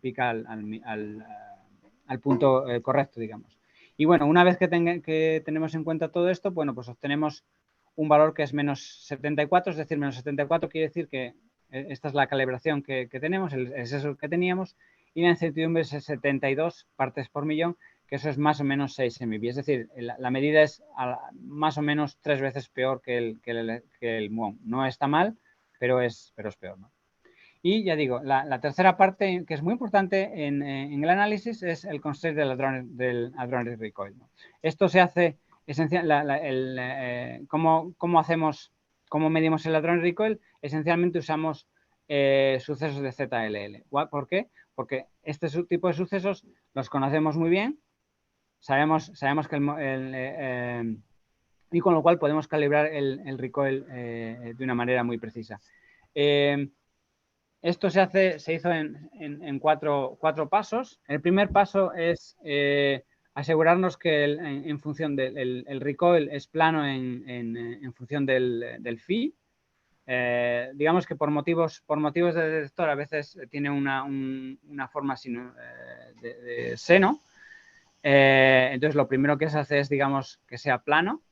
pica al punto correcto, digamos. Y bueno, una vez que tenemos en cuenta todo esto, bueno, pues obtenemos un valor que es menos 74, es decir, menos 74 quiere decir que esta es la calibración que tenemos, es eso que teníamos, y la incertidumbre es 72 partes por millón, que eso es más o menos 6 MeV. Es decir, la medida es más o menos 3 veces peor que el muón. No está mal, pero es peor, ¿no? Y ya digo, la tercera parte, que es muy importante en el análisis, es el constraint del hadronic recoil, ¿no? Esto se hace ¿cómo medimos el hadronic recoil? Esencialmente usamos sucesos de ZLL. ¿Por qué? Porque este tipo de sucesos los conocemos muy bien, sabemos que y con lo cual podemos calibrar el recoil de una manera muy precisa. Esto se hizo en cuatro pasos. El primer paso es asegurarnos que en función del recoil es plano en función del phi. Digamos que por motivos de detector a veces tiene una forma de seno. Entonces lo primero que se hace es, digamos, que sea plano.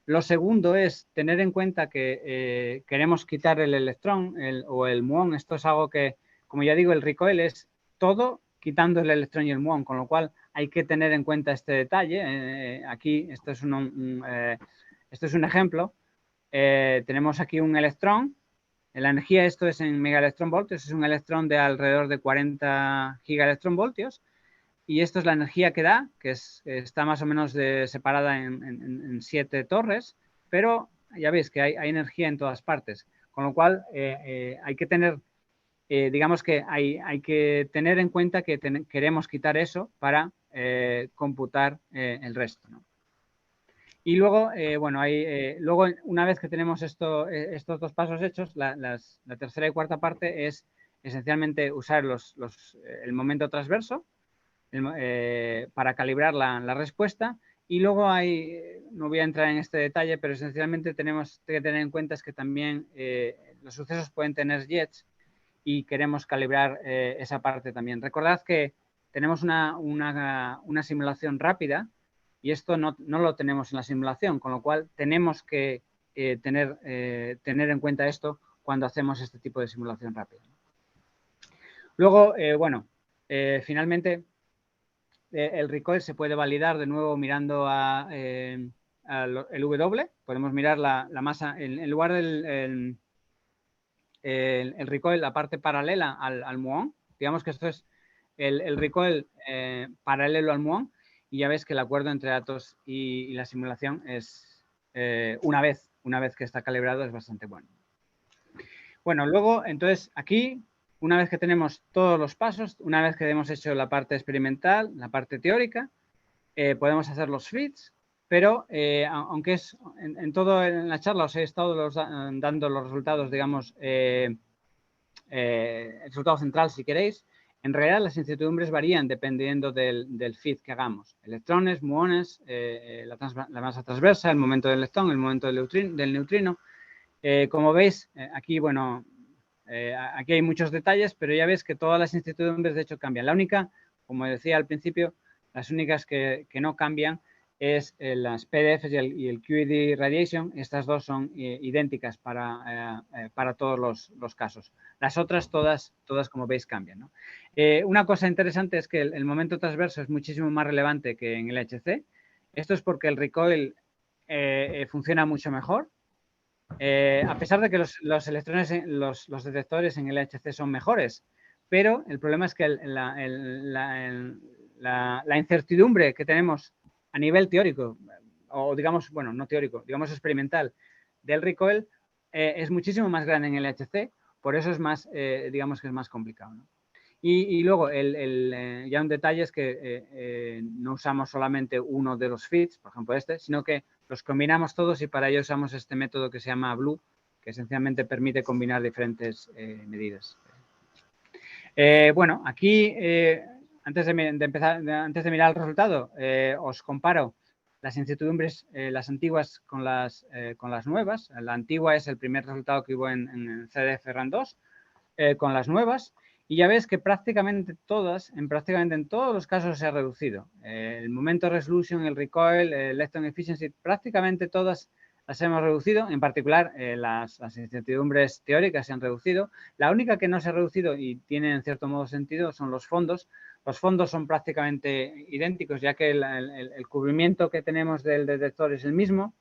Lo segundo es tener en cuenta que queremos quitar el electrón o el muón. Esto es algo que, como ya digo, el recoil es todo quitando el electrón y el muón, con lo cual hay que tener en cuenta este detalle. Aquí, esto es un ejemplo. Tenemos aquí un electrón. La energía, esto es en megaelectronvoltios, es un electrón de alrededor de 40 gigaelectronvoltios. Y esto es la energía que da, que está más o menos separada en 7 torres, pero ya veis que hay energía en todas partes, con lo cual hay que tener, digamos que hay que tener en cuenta que queremos quitar eso para computar el resto, ¿no? Y luego, luego una vez que tenemos estos dos pasos hechos, la tercera y cuarta parte es esencialmente usar el momento transverso para calibrar la respuesta, y luego no voy a entrar en este detalle, pero esencialmente tenemos que tener en cuenta es que también los sucesos pueden tener jets y queremos calibrar esa parte también. Recordad que tenemos una simulación rápida y esto no lo tenemos en la simulación, con lo cual tenemos que tener en cuenta esto cuando hacemos este tipo de simulación rápida. Luego, finalmente, el recoil se puede validar de nuevo mirando el W. Podemos mirar la masa en lugar del el recoil, la parte paralela al muón. Digamos que esto es el recoil paralelo al muón, y ya ves que el acuerdo entre datos y la simulación es una vez que está calibrado es bastante bueno. Bueno, luego, entonces, aquí, una vez que tenemos todos los pasos, una vez que hemos hecho la parte experimental, la parte teórica, podemos hacer los fits, pero aunque es en todo en la charla os he estado dando los resultados, digamos, el resultado central, si queréis, en realidad las incertidumbres varían dependiendo del fit que hagamos. Electrones, muones, la masa transversa, el momento del electrón, el momento del neutrino. Como veis, aquí, bueno, aquí hay muchos detalles, pero ya ves que todas las incertidumbres de hecho cambian. La única, como decía al principio, las únicas que no cambian es las PDFs y el QED Radiation. Estas dos son idénticas para todos los casos. Las otras todas como veis, cambian, ¿no? Una cosa interesante es que el momento transverso es muchísimo más relevante que en el LHC. Esto es porque el recoil funciona mucho mejor. A pesar de que los electrones, los detectores en el LHC son mejores, pero el problema es que la incertidumbre que tenemos a nivel teórico, o digamos, bueno, no teórico, digamos experimental, del recoil es muchísimo más grande en el LHC, por eso es más, digamos que es más complicado, ¿no? Y luego, ya un detalle es que no usamos solamente uno de los fits, por ejemplo sino que los combinamos todos, y para ello usamos este método que se llama BLUE, que esencialmente permite combinar diferentes medidas. Bueno, aquí, antes de mirar el resultado, os comparo las incertidumbres, las antiguas con las nuevas. La antigua es el primer resultado que hubo en CDF RAN2, con las nuevas. Y ya ves que prácticamente en todos los casos se ha reducido. El momento resolution, el recoil, el electron efficiency, prácticamente todas las hemos reducido. En particular, las incertidumbres teóricas se han reducido. La única que no se ha reducido y tiene en cierto modo sentido son los fondos. Los fondos son prácticamente idénticos, ya que el cubrimiento que tenemos del detector es el mismo.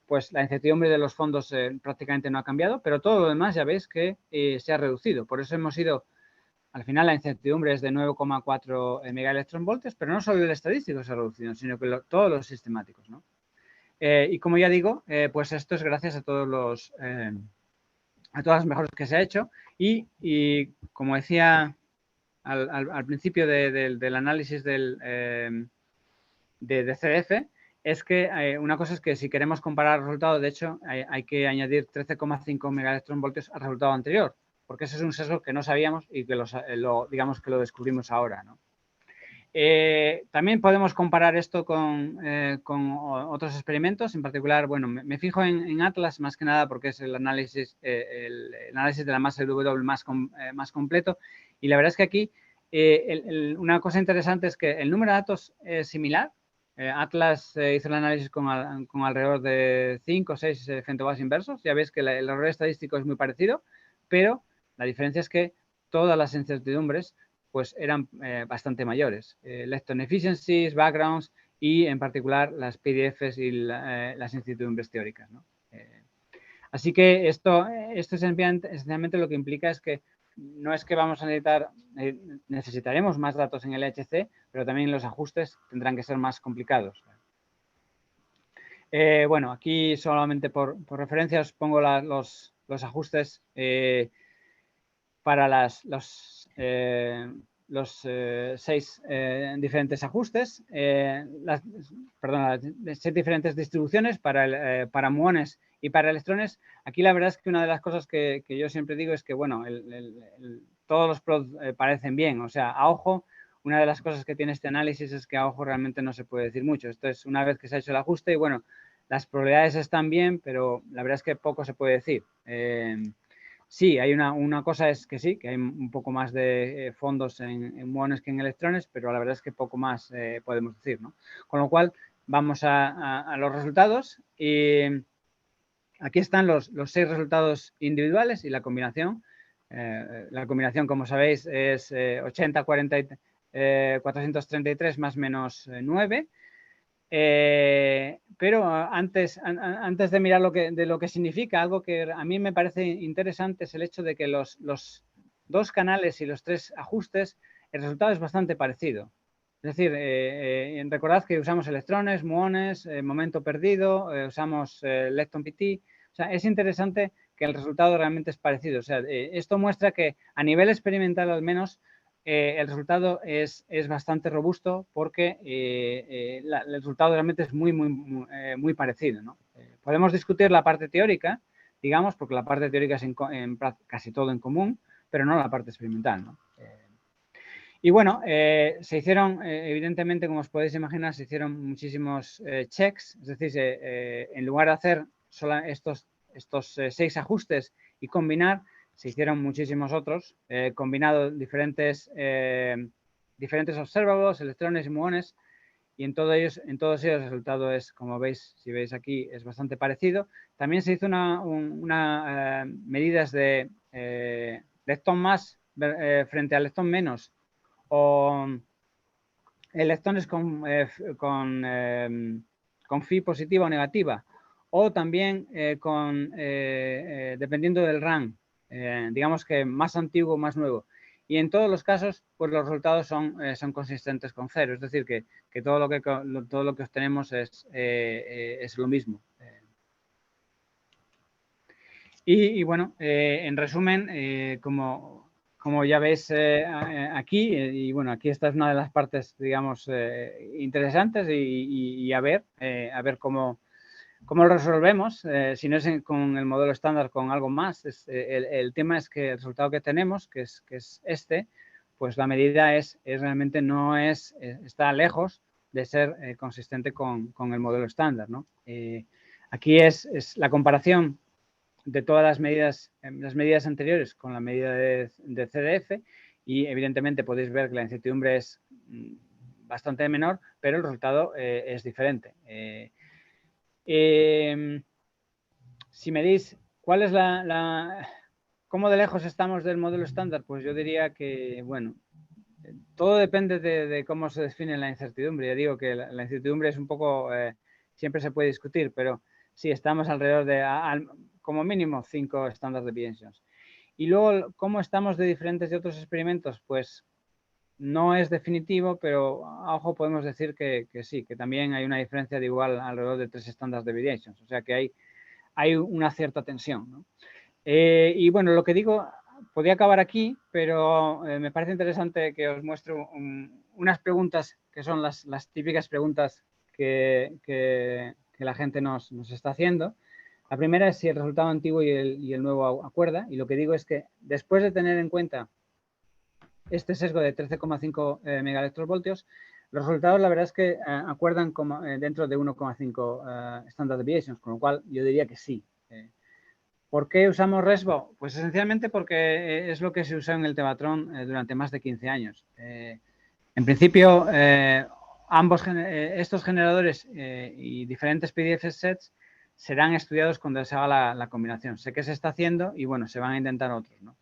Pues la incertidumbre de los fondos prácticamente no ha cambiado, pero todo lo demás ya veis que se ha reducido. Por eso hemos ido, al final la incertidumbre es de 9,4 megaelectronvoltios, pero no solo el estadístico se ha reducido, sino que todos los sistemáticos, ¿no? Y como ya digo, pues esto es gracias a todas las mejoras que se ha hecho, y como decía al principio del análisis de CDF, es que una cosa es que si queremos comparar el resultado, de hecho, hay que añadir 13,5 megaelectronvoltios al resultado anterior, porque ese es un sesgo que no sabíamos y que digamos que lo descubrimos ahora, ¿no? También podemos comparar esto con otros experimentos. En particular, bueno, me fijo en Atlas más que nada porque es el análisis de la masa de W más completo. Y la verdad es que aquí una cosa interesante es que el número de datos es similar. Atlas hizo el análisis con alrededor de 5 o 6 femtobarras inversos. Ya veis que el error estadístico es muy parecido, pero la diferencia es que todas las incertidumbres pues eran bastante mayores. Electron efficiencies, backgrounds y en particular las PDFs y las incertidumbres teóricas, ¿no? Así que esto esencialmente lo que implica es que no es que vamos a necesitaremos más datos en el LHC, pero también los ajustes tendrán que ser más complicados. Bueno, aquí solamente por referencia os pongo los ajustes para los 6 diferentes ajustes, las 6 diferentes distribuciones para muones y para electrones. Aquí la verdad es que una de las cosas que yo siempre digo es que, bueno, todos los plots parecen bien. O sea, a ojo, una de las cosas que tiene este análisis es que a ojo realmente no se puede decir mucho. Esto es una vez que se ha hecho el ajuste y, bueno, las probabilidades están bien, pero la verdad es que poco se puede decir. Sí, hay una cosa es que sí, que hay un poco más de fondos en muones que en electrones, pero la verdad es que poco más podemos decir, ¿no? Con lo cual, vamos a los resultados. Y aquí están los 6 resultados individuales y la combinación. La combinación, como sabéis, es 80, 40, 433 más menos 9. Pero antes de mirar de lo que significa, algo que a mí me parece interesante es el hecho de que los 2 canales y los 3 ajustes, el resultado es bastante parecido. Es decir, recordad que usamos electrones, muones, momento perdido, usamos lepton PT. O sea, es interesante que el resultado realmente es parecido. O sea, esto muestra que a nivel experimental al menos el resultado es bastante robusto porque el resultado realmente es muy parecido, ¿no? Podemos discutir la parte teórica, digamos, porque la parte teórica es casi todo en común, pero no la parte experimental, ¿no? Y bueno, se hicieron, evidentemente, como os podéis imaginar, se hicieron muchísimos checks, es decir, en lugar de hacer solo estos 6 ajustes y combinar, se hicieron muchísimos otros, combinado diferentes observables, electrones y muones, y en todos ellos el resultado es, como veis, si veis aquí, es bastante parecido. También se hizo medidas de lepton más frente a lepton menos, o electrones con phi positiva o negativa, o también dependiendo del RAM, digamos que más antiguo o más nuevo. Y en todos los casos, pues los resultados son consistentes con 0. Es decir, que todo lo que obtenemos es lo mismo. Y bueno, en resumen, como ya veis aquí, y bueno, aquí esta es una de las partes, digamos, interesantes y a ver cómo lo resolvemos. Si no es con el modelo estándar, con algo más. El tema es que el resultado que tenemos, que es este, pues la medida realmente no está lejos de ser consistente con el modelo estándar, ¿no? Aquí es la comparación de todas las medidas anteriores con la medida de CDF, y evidentemente podéis ver que la incertidumbre es bastante menor, pero el resultado es diferente. Si me dis cuál es cómo de lejos estamos del modelo estándar, pues yo diría que, bueno, todo depende de cómo se define la incertidumbre. Ya digo que la incertidumbre es un poco, siempre se puede discutir, pero sí, estamos alrededor de, como mínimo, 5 standard deviations. Y luego, ¿cómo estamos de diferentes de otros experimentos? Pues no es definitivo, pero a ojo podemos decir que sí, que también hay una diferencia de igual alrededor de 3 standard deviations. O sea que hay una cierta tensión, ¿no? Y bueno, lo que digo, podría acabar aquí, pero me parece interesante que os muestre unas preguntas que son las típicas preguntas que la gente nos está haciendo. La primera es si el resultado antiguo y el nuevo acuerda, y lo que digo es que después de tener en cuenta este sesgo de 13,5 megaelectronvoltios, los resultados la verdad es que acuerdan dentro de 1,5 standard deviations, con lo cual yo diría que sí. ¿Por qué usamos RESVO? Pues esencialmente porque es lo que se usó en el Tevatron durante más de 15 años. En principio, estos generadores y diferentes PDF sets serán estudiados cuando se haga la combinación. Sé que se está haciendo y, bueno, se van a intentar otros, ¿no?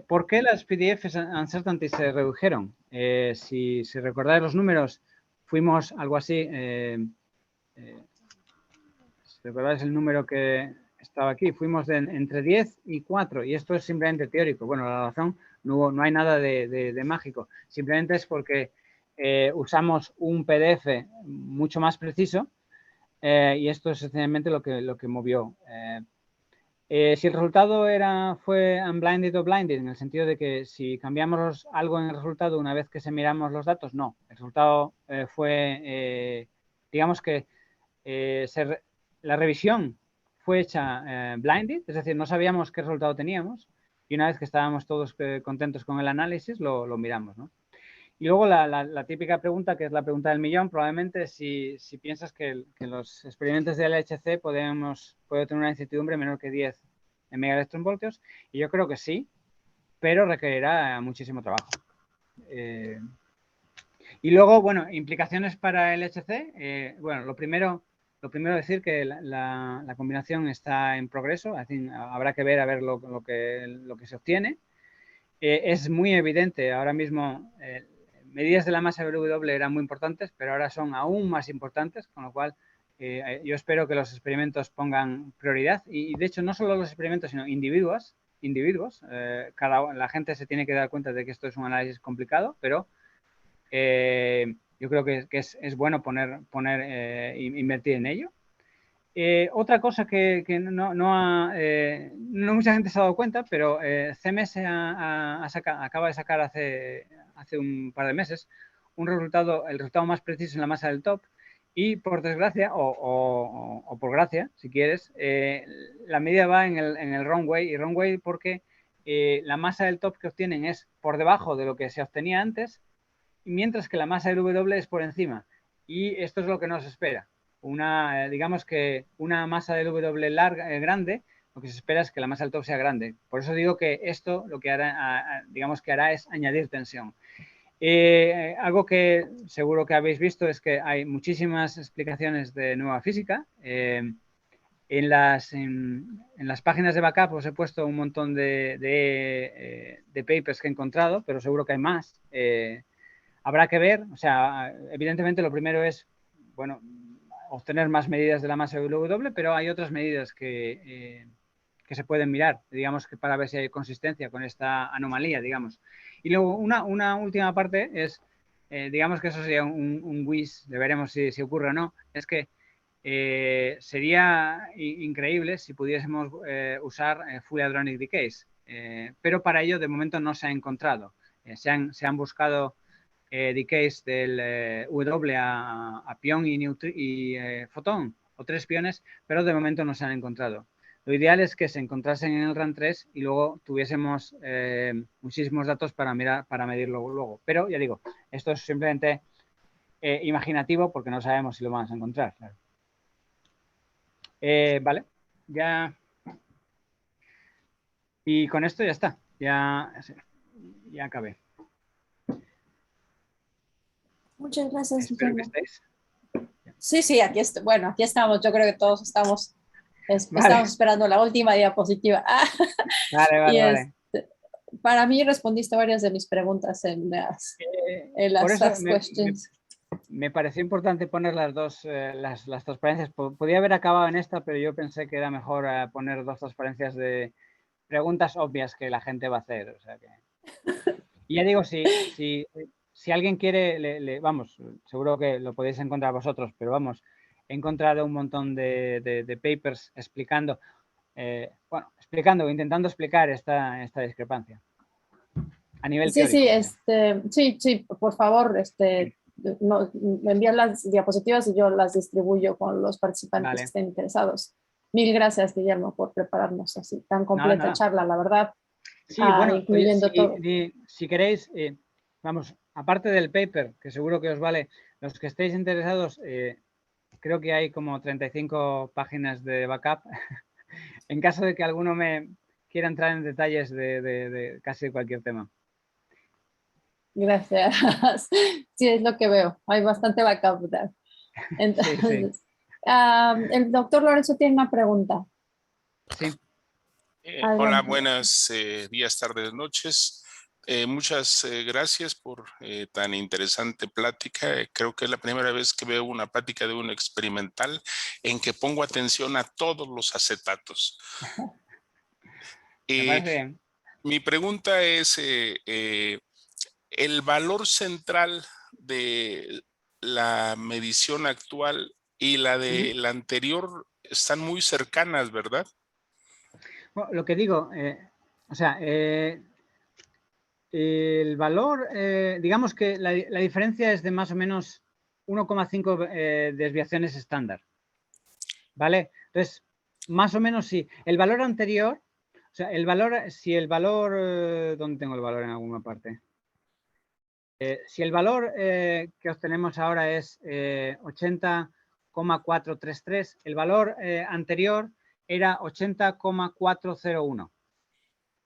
¿Por qué las PDF uncertainty se redujeron? Si recordáis los números, fuimos algo así. Si recordáis el número que estaba aquí, fuimos entre 10 y 4, y esto es simplemente teórico. Bueno, la razón, no hay nada de mágico, simplemente es porque usamos un PDF mucho más preciso, y esto es esencialmente lo que movió. Si el resultado fue unblinded o blinded, en el sentido de que si cambiamos algo en el resultado una vez que se miramos los datos, no. El resultado fue, digamos que la revisión fue hecha blinded, es decir, no sabíamos qué resultado teníamos, y una vez que estábamos todos contentos con el análisis, lo miramos, ¿no? Y luego la típica pregunta, que es la pregunta del millón, probablemente si piensas que los experimentos de LHC puede tener una incertidumbre menor que 10 megaelectronvoltios, y yo creo que sí, pero requerirá muchísimo trabajo. Y luego, bueno, implicaciones para LHC. Bueno, lo primero decir que la combinación está en progreso, es decir, habrá que ver a ver lo que se obtiene. es muy evidente ahora mismo. Medidas de la masa W eran muy importantes, pero ahora son aún más importantes, con lo cual yo espero que los experimentos pongan prioridad y de hecho no solo los experimentos, sino individuos. La gente se tiene que dar cuenta de que esto es un análisis complicado, pero yo creo que es bueno invertir en ello. Otra cosa que no mucha gente se ha dado cuenta, pero CMS acaba de sacar hace un par de meses el resultado más preciso en la masa del top y por desgracia o por gracia, si quieres, la medida va en el wrong way porque la masa del top que obtienen es por debajo de lo que se obtenía antes, mientras que la masa del W es por encima. Y esto es lo que nos espera. Digamos que una masa del W grande, lo que se espera es que la masa del top sea grande. Por eso digo que esto lo que hará, digamos que hará es añadir tensión. Algo que seguro que habéis visto es que hay muchísimas explicaciones de nueva física. En las páginas de backup os he puesto un montón de papers que he encontrado, pero seguro que hay más. Habrá que ver, o sea, evidentemente lo primero es, bueno, obtener más medidas de la masa W, pero hay otras medidas que se pueden mirar, digamos, que para ver si hay consistencia con esta anomalía, digamos. Y luego una última parte es, digamos que eso sería un wish, veremos si ocurre o no, es que sería increíble si pudiésemos usar Full Hadronic Decays, pero para ello de momento no se ha encontrado. Se han buscado decays del W a pión y fotón, o 3 piones, pero de momento no se han encontrado. Lo ideal es que se encontrasen en el RAN 3 y luego tuviésemos muchísimos datos para medirlo luego. Pero ya digo, esto es simplemente imaginativo porque no sabemos si lo vamos a encontrar. Claro. Vale, ya. Y con esto ya está. Ya acabé. Muchas gracias, Espero que Guillermo. estéis. Sí, aquí bueno, aquí estamos. Yo creo que todos estamos esperando la última diapositiva. Vale. Para mí respondiste varias de mis preguntas en las por eso questions. Me pareció importante poner las dos las transparencias. Podía haber acabado en esta, pero yo pensé que era mejor poner 2 transparencias de preguntas obvias que la gente va a hacer. O sea que... Y ya digo, si alguien quiere, vamos, seguro que lo podéis encontrar vosotros, pero vamos, he encontrado un montón de papers explicando, intentando explicar esta discrepancia. A nivel teórico. Sí, por favor, me envían las diapositivas y yo las distribuyo con los participantes que estén interesados. Mil gracias, Guillermo, por prepararnos así tan completa charla, la verdad. Sí, bueno, incluyendo todo. Si queréis, vamos, aparte del paper, que seguro que os vale, los que estéis interesados, creo que hay como 35 páginas de backup. En caso de que alguno me quiera entrar en detalles de casi cualquier tema. Gracias. Sí, es lo que veo. Hay bastante backup. Entonces, sí. El doctor Lorenzo tiene una pregunta. Sí. Hola, buenos días, tardes, noches. Muchas gracias por tan interesante plática. Creo que es la primera vez que veo una plática de un experimental en que pongo atención a todos los acetatos. Me parece bien. Mi pregunta es, el valor central de la medición actual y la de la anterior están muy cercanas, ¿verdad? Bueno, lo que digo, el valor, digamos que la diferencia es de más o menos 1,5 desviaciones estándar. ¿Vale? Entonces, más o menos sí. El valor anterior, o sea, si el valor, ¿dónde tengo el valor en alguna parte? Si el valor que obtenemos ahora es 80,433, el valor anterior era 80,401,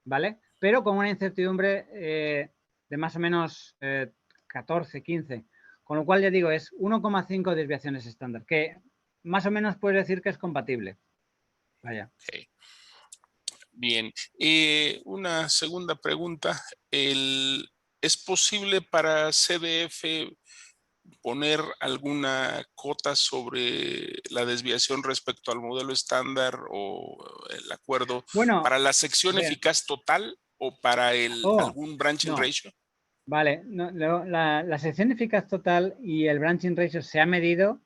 ¿vale? Pero con una incertidumbre de más o menos 14, 15, con lo cual ya digo, es 1,5 desviaciones estándar, que más o menos puedes decir que es compatible. Vaya. Okay. Bien. Una segunda pregunta. ¿Es posible para CDF poner alguna cota sobre la desviación respecto al modelo estándar o el acuerdo Bueno, para la sección bien. eficaz total o para algún branching no. ratio? Vale, la sección eficaz total y el branching ratio se ha medido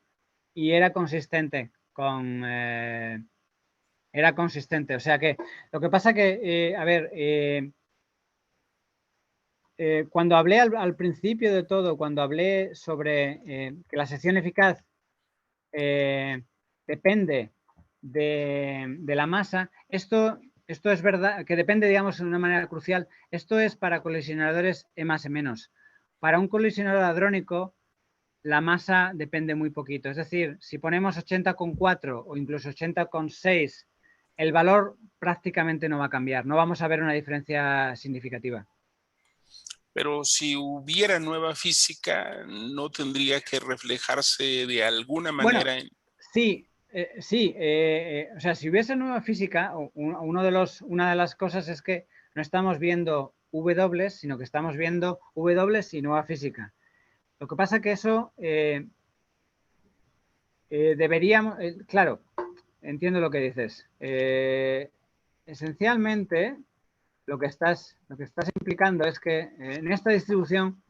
y era consistente con... era consistente, o sea que lo que pasa que, a ver, cuando hablé al principio de todo, cuando hablé sobre que la sección eficaz depende de la masa, esto es verdad, que depende, digamos, de una manera crucial. Esto es para colisionadores E más E menos. Para un colisionador hadrónico, la masa depende muy poquito. Es decir, si ponemos 80,4 o incluso 80,6, el valor prácticamente no va a cambiar. No vamos a ver una diferencia significativa. Pero si hubiera nueva física, ¿no tendría que reflejarse de alguna manera? Bueno, sí, sí. O sea, si hubiese nueva física, una de las cosas es que no estamos viendo W, sino que estamos viendo W y nueva física. Lo que pasa es que eso deberíamos, claro, entiendo lo que dices. Esencialmente, lo que estás implicando es que en esta distribución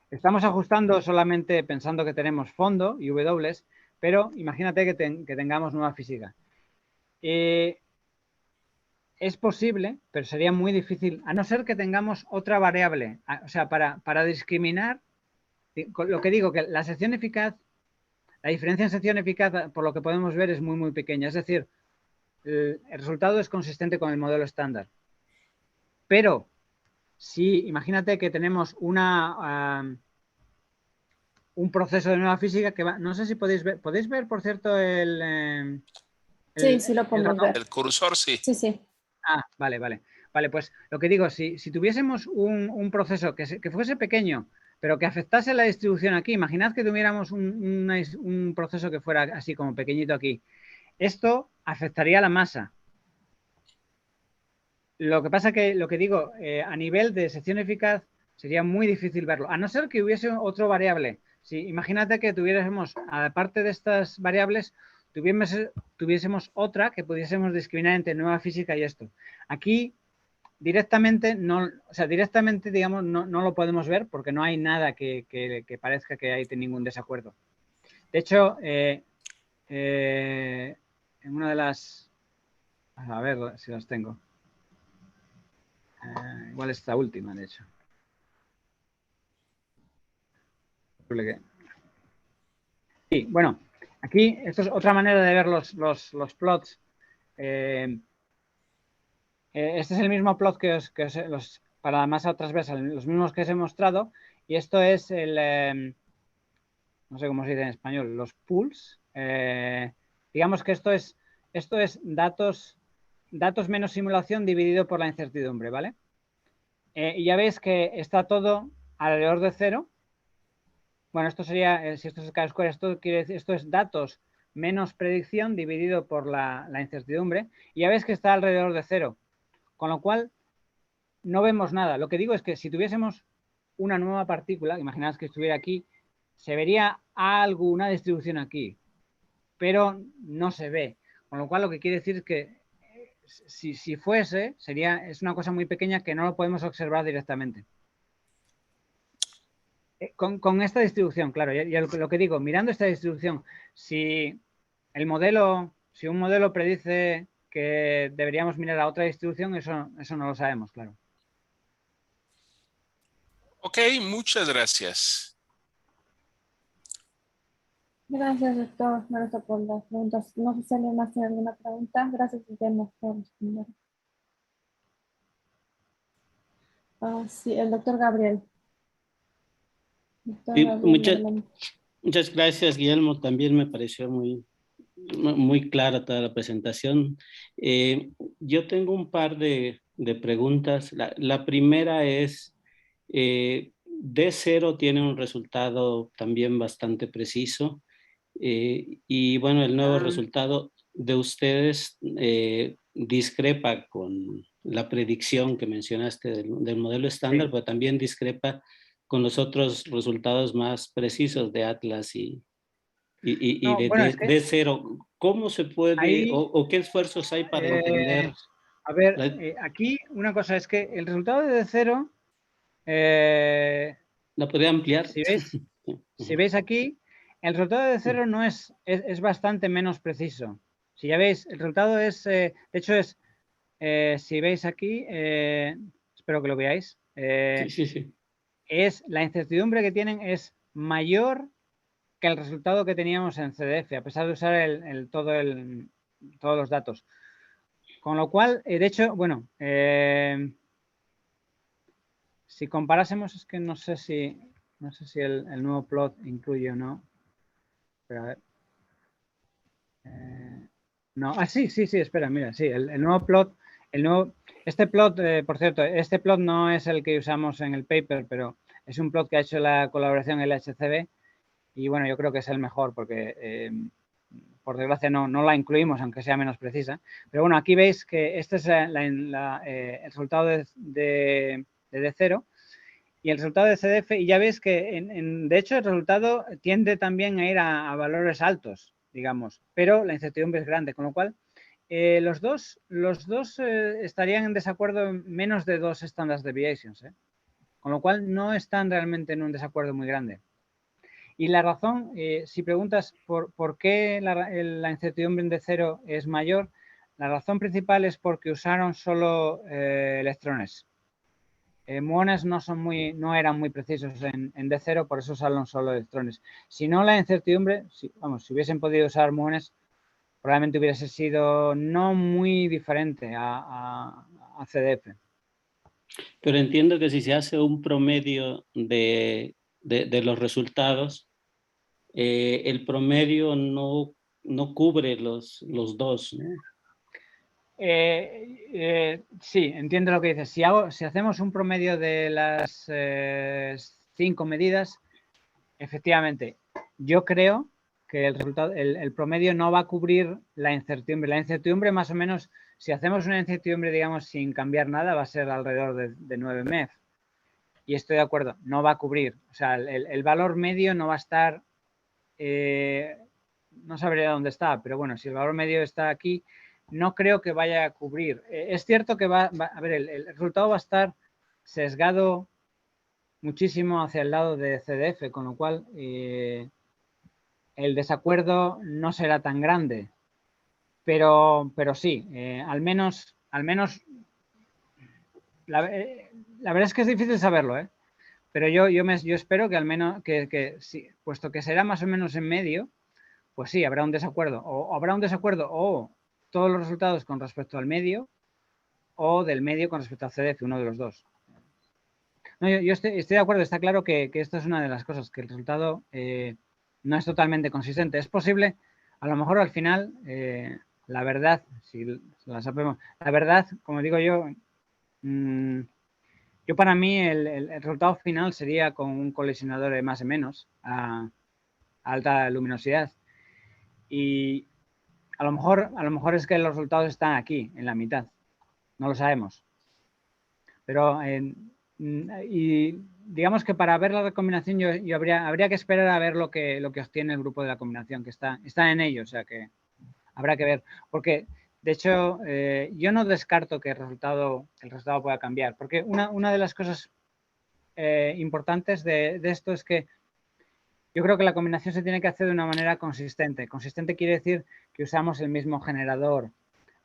estamos ajustando solamente pensando que tenemos fondo y W, pero imagínate que tengamos nueva física. Es posible, pero sería muy difícil, a no ser que tengamos otra variable. O sea, para discriminar, lo que digo, que la sección eficaz, la diferencia en sección eficaz, por lo que podemos ver, es muy, muy pequeña. Es decir, el resultado es consistente con el modelo estándar. Pero si imagínate que tenemos un proceso de nueva física que va, no sé si podéis ver, por cierto, Sí, sí lo podemos ver. El cursor, sí. Sí, sí. Ah, vale, vale. Vale, pues lo que digo, si tuviésemos un proceso que fuese pequeño, pero que afectase la distribución aquí, imaginad que tuviéramos un proceso que fuera así como pequeñito aquí. Esto afectaría la masa. Lo que pasa que, lo que digo, a nivel de sección eficaz sería muy difícil verlo, a no ser que hubiese otro variable. Si, imagínate que tuviésemos, aparte de estas variables, tuviésemos otra que pudiésemos discriminar entre nueva física y esto. Aquí directamente no, o sea, directamente, digamos, no lo podemos ver porque no hay nada que parezca que hay ningún desacuerdo. De hecho, en una de las, a ver si las tengo. Igual esta última, de hecho. Sí, bueno, aquí esto es otra manera de ver los plots. Este es el mismo plot para la masa transversal, los mismos que os he mostrado, y esto es no sé cómo se dice en español, los pools. Digamos que esto es datos menos simulación dividido por la incertidumbre, ¿vale? Y ya veis que está todo alrededor de 0. Bueno, esto sería, si esto es Chi-square, esto quiere decir, esto es datos menos predicción dividido por la incertidumbre, y ya ves que está alrededor de 0, con lo cual no vemos nada. Lo que digo es que si tuviésemos una nueva partícula, imaginaos que estuviera aquí, se vería alguna distribución aquí, pero no se ve, con lo cual lo que quiere decir es que si fuese, es una cosa muy pequeña que no lo podemos observar directamente. Con esta distribución, claro, lo que digo, mirando esta distribución, si un modelo predice que deberíamos mirar a otra distribución, eso no lo sabemos, claro. Ok, muchas gracias. Gracias, doctor Maroto, por las preguntas. No sé si alguien más tiene alguna pregunta. Gracias, Guillermo, por responder. Sí, el doctor Gabriel. Sí, muchas gracias, Guillermo. También me pareció muy clara toda la presentación. Yo tengo un par de preguntas. La primera es, D0 tiene un resultado también bastante preciso. Y bueno, el nuevo resultado de ustedes discrepa con la predicción que mencionaste del modelo estándar, Sí. pero también discrepa con los otros resultados más precisos de Atlas y No, de bueno, es que D0. ¿Cómo se puede ahí, o qué esfuerzos hay para eh, entender? a ver, aquí una cosa es que el resultado de D0, ¿La podría ampliar? si veis aquí, el resultado de D0 no es bastante menos preciso. Si ya veis, el resultado es, de hecho es, si veis aquí, espero que lo veáis, Sí, sí, sí. es la incertidumbre que tienen es mayor que el resultado que teníamos en CDF, a pesar de usar todos los datos. Con lo cual, de hecho, bueno, si comparásemos, es que no sé si el nuevo plot incluye o no. Pero a ver. No, sí, espera, mira, sí, el nuevo plot, este plot, por cierto, este plot no es el que usamos en el paper, pero es un plot que ha hecho la colaboración LHCb y bueno, yo creo que es el mejor porque por desgracia no la incluimos, aunque sea menos precisa. Pero bueno, aquí veis que este es el resultado de D0 y el resultado de CDF, y ya veis que de hecho el resultado tiende también a ir a valores altos, digamos, pero la incertidumbre es grande, con lo cual los dos estarían en desacuerdo en menos de 2 standard deviations, con lo cual no están realmente en un desacuerdo muy grande. Y la razón, si preguntas por qué la incertidumbre en D0 es mayor, la razón principal es porque usaron solo electrones. Muones no eran muy precisos en D0, por eso usaron solo electrones. Si no, la incertidumbre, si hubiesen podido usar muones, probablemente hubiese sido no muy diferente a CDF. Pero entiendo que si se hace un promedio de los resultados, el promedio no cubre los dos, ¿no? Sí, entiendo lo que dices. Si hacemos un promedio de las 5 medidas, efectivamente, yo creo que el promedio no va a cubrir la incertidumbre. La incertidumbre más o menos, si hacemos una incertidumbre, digamos, sin cambiar nada, va a ser alrededor de 9 MEF. Y estoy de acuerdo, no va a cubrir. O sea, el valor medio no va a estar, no sabría dónde está, pero bueno, si el valor medio está aquí, no creo que vaya a cubrir. Es cierto que a ver, el resultado va a estar sesgado muchísimo hacia el lado de CDF, con lo cual el desacuerdo no será tan grande. Pero sí, al menos la verdad es que es difícil saberlo, ¿eh? Pero yo espero que al menos, que sí, puesto que será más o menos en medio, pues sí, habrá un desacuerdo. O habrá un desacuerdo o todos los resultados con respecto al medio o del medio con respecto al CDF, uno de los dos. No, yo estoy de acuerdo, está claro que esto es una de las cosas, que el resultado no es totalmente consistente. Es posible, a lo mejor al final, la verdad, si la sabemos, la verdad, como digo yo, yo para mí el resultado final sería con un colisionador de más o menos a alta luminosidad. Y a lo mejor es que los resultados están aquí, en la mitad. No lo sabemos. Pero y digamos que para ver la recombinación yo habría que esperar a ver lo que obtiene el grupo de la combinación, que está en ello, o sea que habrá que ver. Porque, de hecho, yo no descarto que el resultado pueda cambiar, porque una de las cosas importantes de esto es que yo creo que la combinación se tiene que hacer de una manera consistente. Consistente quiere decir que usamos el mismo generador.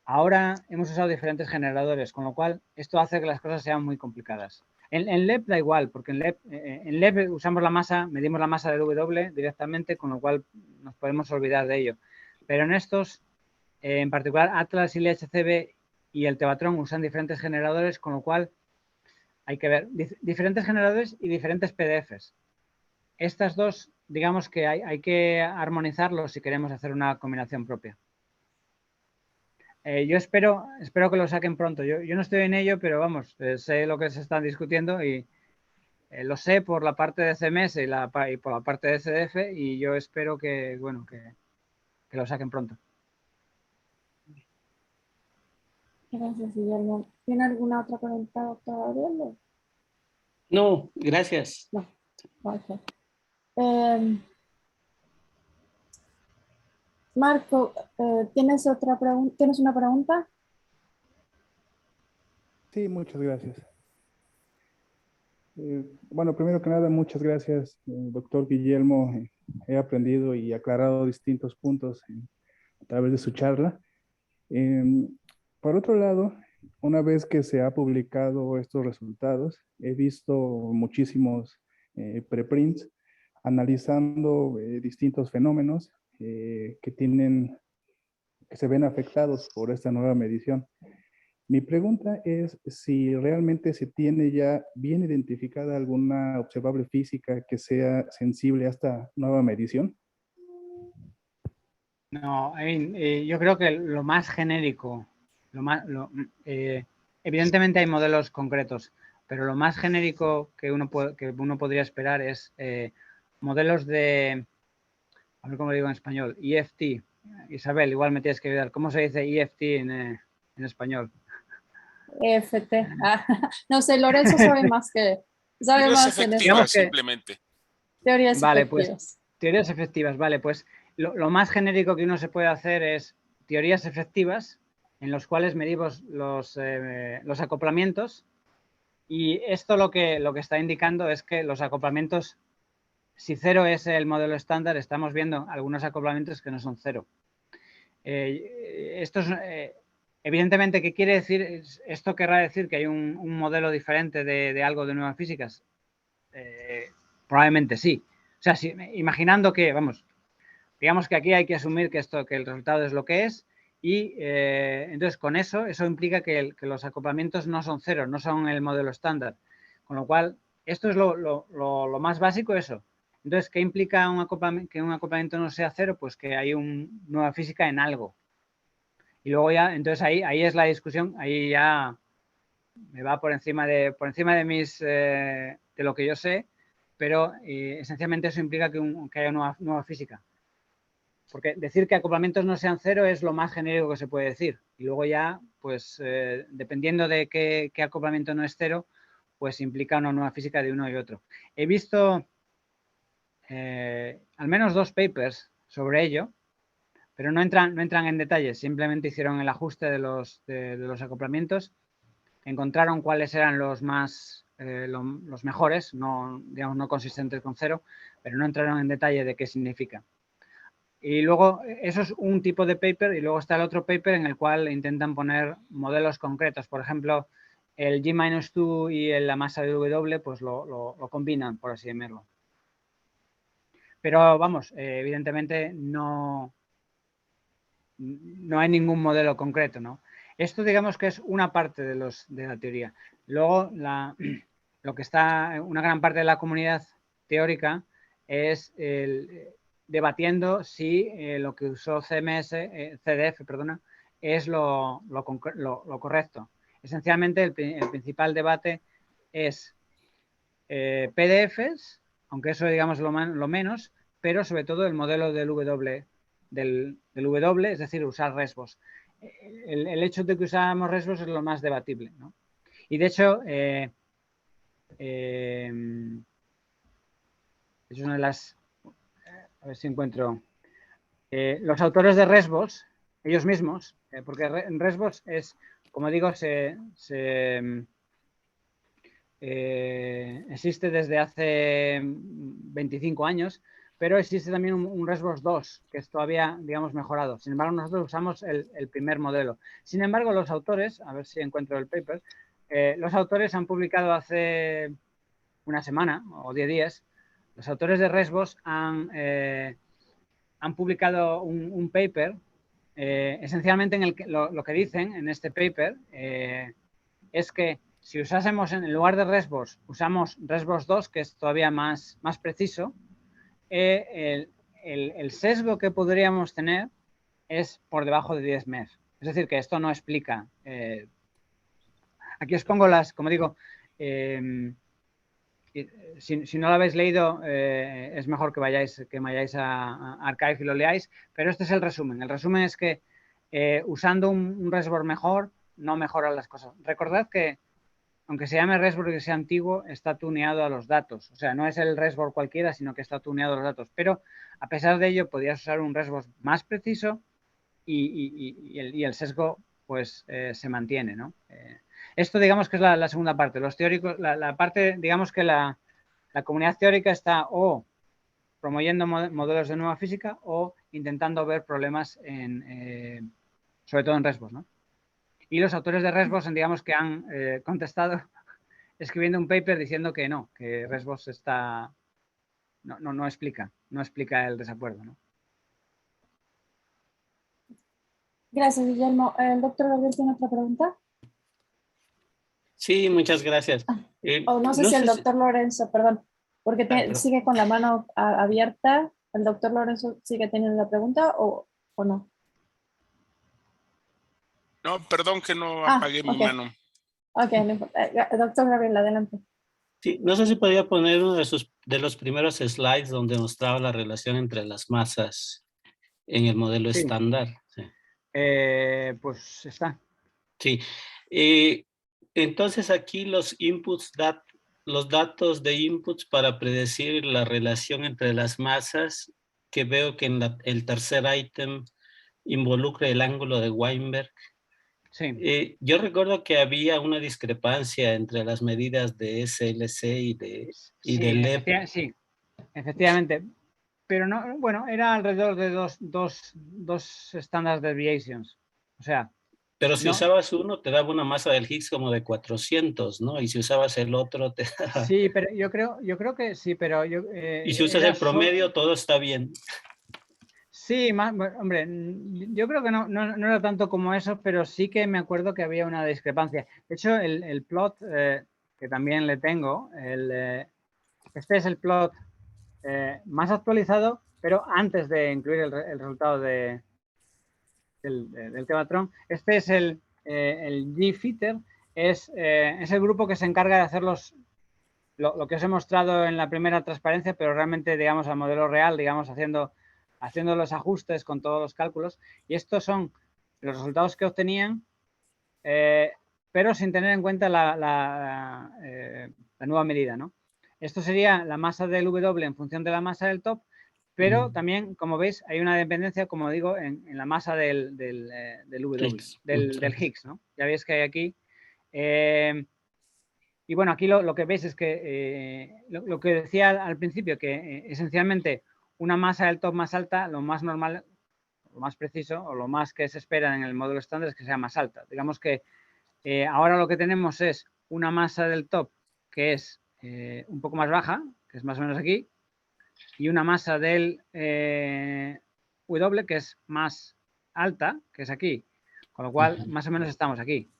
Ahora hemos usado diferentes generadores, con lo cual esto hace que las cosas sean muy complicadas. En LEP da igual, porque en LEP usamos la masa, medimos la masa del W directamente, con lo cual nos podemos olvidar de ello. Pero en estos, en particular Atlas y LHCb y el Tevatron usan diferentes generadores, con lo cual hay que ver diferentes generadores y diferentes PDFs. Estas dos, digamos que hay que armonizarlos si queremos hacer una combinación propia. Yo espero que lo saquen pronto. Yo no estoy en ello, pero vamos, sé lo que se están discutiendo y lo sé por la parte de CMS y por la parte de CDF y yo espero que lo saquen pronto. Gracias, Guillermo. ¿Tiene alguna otra pregunta, doctor Gabriel? No, gracias. No. Okay. Marco, ¿tienes otra pregunta? ¿Tienes una pregunta? Sí, muchas gracias. Bueno, primero que nada, muchas gracias, doctor Guillermo. He aprendido y aclarado distintos puntos a través de su charla. Por otro lado, una vez que se ha publicado estos resultados, he visto muchísimos preprints analizando distintos fenómenos que se ven afectados por esta nueva medición. Mi pregunta es si realmente se tiene ya bien identificada alguna observable física que sea sensible a esta nueva medición. No, yo creo que lo más genérico, evidentemente hay modelos concretos, pero lo más genérico que uno podría esperar es modelos de, a ver cómo lo digo en español, EFT. Isabel, igual me tienes que ayudar. ¿Cómo se dice EFT en español? EFT. No sé, Lorenzo sabe más que... Sabe Teorías más en efectivas, simplemente. Teorías vale, efectivas. Pues teorías efectivas, vale, pues lo más genérico que uno se puede hacer es teorías efectivas en los cuales medimos los acoplamientos, y esto lo que está indicando es que los acoplamientos, si 0 es el modelo estándar, estamos viendo algunos acoplamientos que no son 0. Esto es, evidentemente, ¿qué quiere decir? Esto querrá decir que hay un modelo diferente de algo de nuevas físicas. Probablemente sí. O sea, imaginando que, vamos, digamos que aquí hay que asumir que el resultado es lo que es, y entonces con eso implica que los acoplamientos no son 0, no son el modelo estándar. Con lo cual, esto es lo más básico, eso. Entonces, ¿qué implica que un acoplamiento no sea 0? Pues que hay una nueva física en algo. Y luego ya, entonces ahí es la discusión, ahí ya me va por encima de lo que yo sé, pero esencialmente eso implica que haya nueva física. Porque decir que acoplamientos no sean 0 es lo más genérico que se puede decir. Y luego ya, pues, dependiendo de qué acoplamiento no es 0, pues implica una nueva física de uno y otro. He visto al menos 2 papers sobre ello, pero no entran en detalles. Simplemente hicieron el ajuste de los acoplamientos, encontraron cuáles eran los mejores, no consistentes con 0, pero no entraron en detalle de qué significa. Y luego, eso es un tipo de paper, y luego está el otro paper en el cual intentan poner modelos concretos. Por ejemplo, el G-2 y la masa de W, pues lo combinan, por así decirlo. Pero vamos, evidentemente no hay ningún modelo concreto, ¿no? Esto, digamos, que es una parte de la teoría. Luego, lo que está, una gran parte de la comunidad teórica es debatiendo si lo que usó CDF, es lo correcto. Esencialmente, el principal debate es PDFs, aunque eso, digamos, lo menos, pero sobre todo el modelo del W, es decir, usar ResVos. El hecho de que usáramos ResVos es lo más debatible, ¿no? Y de hecho, es una de las... A ver si encuentro... los autores de ResVos, ellos mismos, porque en ResVos es, como digo, existe desde hace 25 años, pero existe también un ResVos 2, que es todavía, digamos, mejorado. Sin embargo, nosotros usamos el primer modelo. Sin embargo, los autores, a ver si encuentro el paper, los autores han publicado hace una semana o 10 días, los autores de ResVos han publicado un paper, esencialmente en el que lo que dicen en este paper es que si usásemos, en lugar de ResVos, usamos ResVos 2, que es todavía más preciso, el sesgo que podríamos tener es por debajo de 10 MEF. Es decir, que esto no explica. Aquí os pongo como digo, si no lo habéis leído, es mejor que vayáis a Archive y lo leáis, pero este es el resumen. El resumen es que usando un ResVos mejor, no mejora las cosas. Recordad que aunque se llame RESTbot y que sea antiguo, está tuneado a los datos. O sea, no es el RESTbot cualquiera, sino que está tuneado a los datos. Pero a pesar de ello, podrías usar un RESTbot más preciso y el sesgo pues se mantiene, ¿no? Esto digamos que es la segunda parte. Los teóricos, la parte, digamos que la comunidad teórica está o promoviendo modelos de nueva física o intentando ver problemas sobre todo en RESTbot, ¿no? Y los autores de RESTbot, digamos que han contestado escribiendo un paper diciendo que no, que RESTbot no explica el desacuerdo, ¿no? Gracias, Guillermo. ¿El doctor Gabriel tiene otra pregunta? Sí, muchas gracias. No sé si el doctor Lorenzo, perdón, porque sigue con la mano abierta. ¿El doctor Lorenzo sigue teniendo la pregunta o no? No, perdón que no apagué mi mano. Ok, no importa. Doctor Gabriel, adelante. Sí, no sé si podría poner uno de los primeros slides donde mostraba la relación entre las masas en el modelo estándar. Sí. Pues está. Sí. Entonces aquí los inputs, los datos de inputs para predecir la relación entre las masas, que veo que en el tercer ítem involucra el ángulo de Weinberg. Sí. Yo recuerdo que había una discrepancia entre las medidas de SLC y de LEP. Sí, efectivamente. Pero no, bueno, era alrededor de dos standard deviations. O sea. Pero si usabas uno, te daba una masa del Higgs como de 400, ¿no? Y si usabas el otro, te daba... Sí, pero yo creo que sí, pero yo... y si usas el promedio, todo está bien. Sí, hombre, yo creo que no era tanto como eso, pero sí que me acuerdo que había una discrepancia. De hecho, el plot que también le tengo, este es el plot más actualizado, pero antes de incluir el resultado del Tevatron. Este es el GFITER, es el grupo que se encarga de hacer lo que os he mostrado en la primera transparencia, pero realmente, digamos, al modelo real, digamos, haciendo los ajustes con todos los cálculos. Y estos son los resultados que obtenían, pero sin tener en cuenta la nueva medida, ¿no? Esto sería la masa del W en función de la masa del top, pero también, como veis, hay una dependencia, como digo, en la masa del W, del Higgs, ¿no? Ya veis que hay aquí... y bueno, aquí lo que veis es que lo que decía al principio, que esencialmente una masa del top más alta, lo más normal, lo más preciso o lo más que se espera en el módulo estándar es que sea más alta. Digamos que ahora lo que tenemos es una masa del top que es un poco más baja, que es más o menos aquí, y una masa del W que es más alta, que es aquí. Con lo cual, más o menos estamos aquí.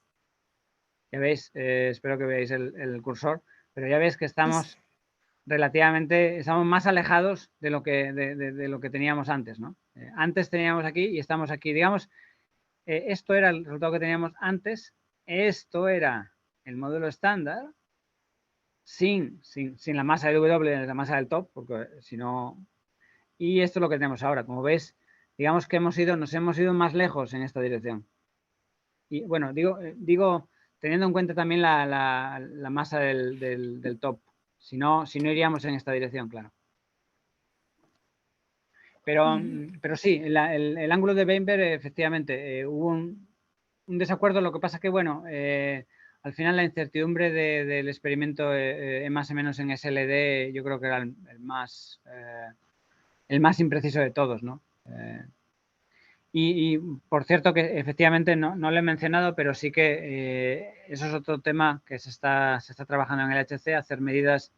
Ya veis, espero que veáis el cursor, pero ya veis que estamos estamos más alejados de lo que teníamos antes, ¿no? Antes teníamos aquí y estamos aquí. Digamos, esto era el resultado que teníamos antes, esto era el modelo estándar, sin la masa de W, la masa del top, porque si no... Y esto es lo que tenemos ahora. Como ves, digamos que nos hemos ido más lejos en esta dirección. Y bueno, digo teniendo en cuenta también la masa del top. Si no iríamos en esta dirección, claro. Pero sí, el ángulo de Weinberg, efectivamente, hubo un desacuerdo. Lo que pasa que, bueno, al final la incertidumbre del experimento más o menos en SLD, yo creo que era el más impreciso de todos, ¿no? Y por cierto que efectivamente no lo he mencionado, pero sí que eso es otro tema que se está trabajando en el HC, hacer medidas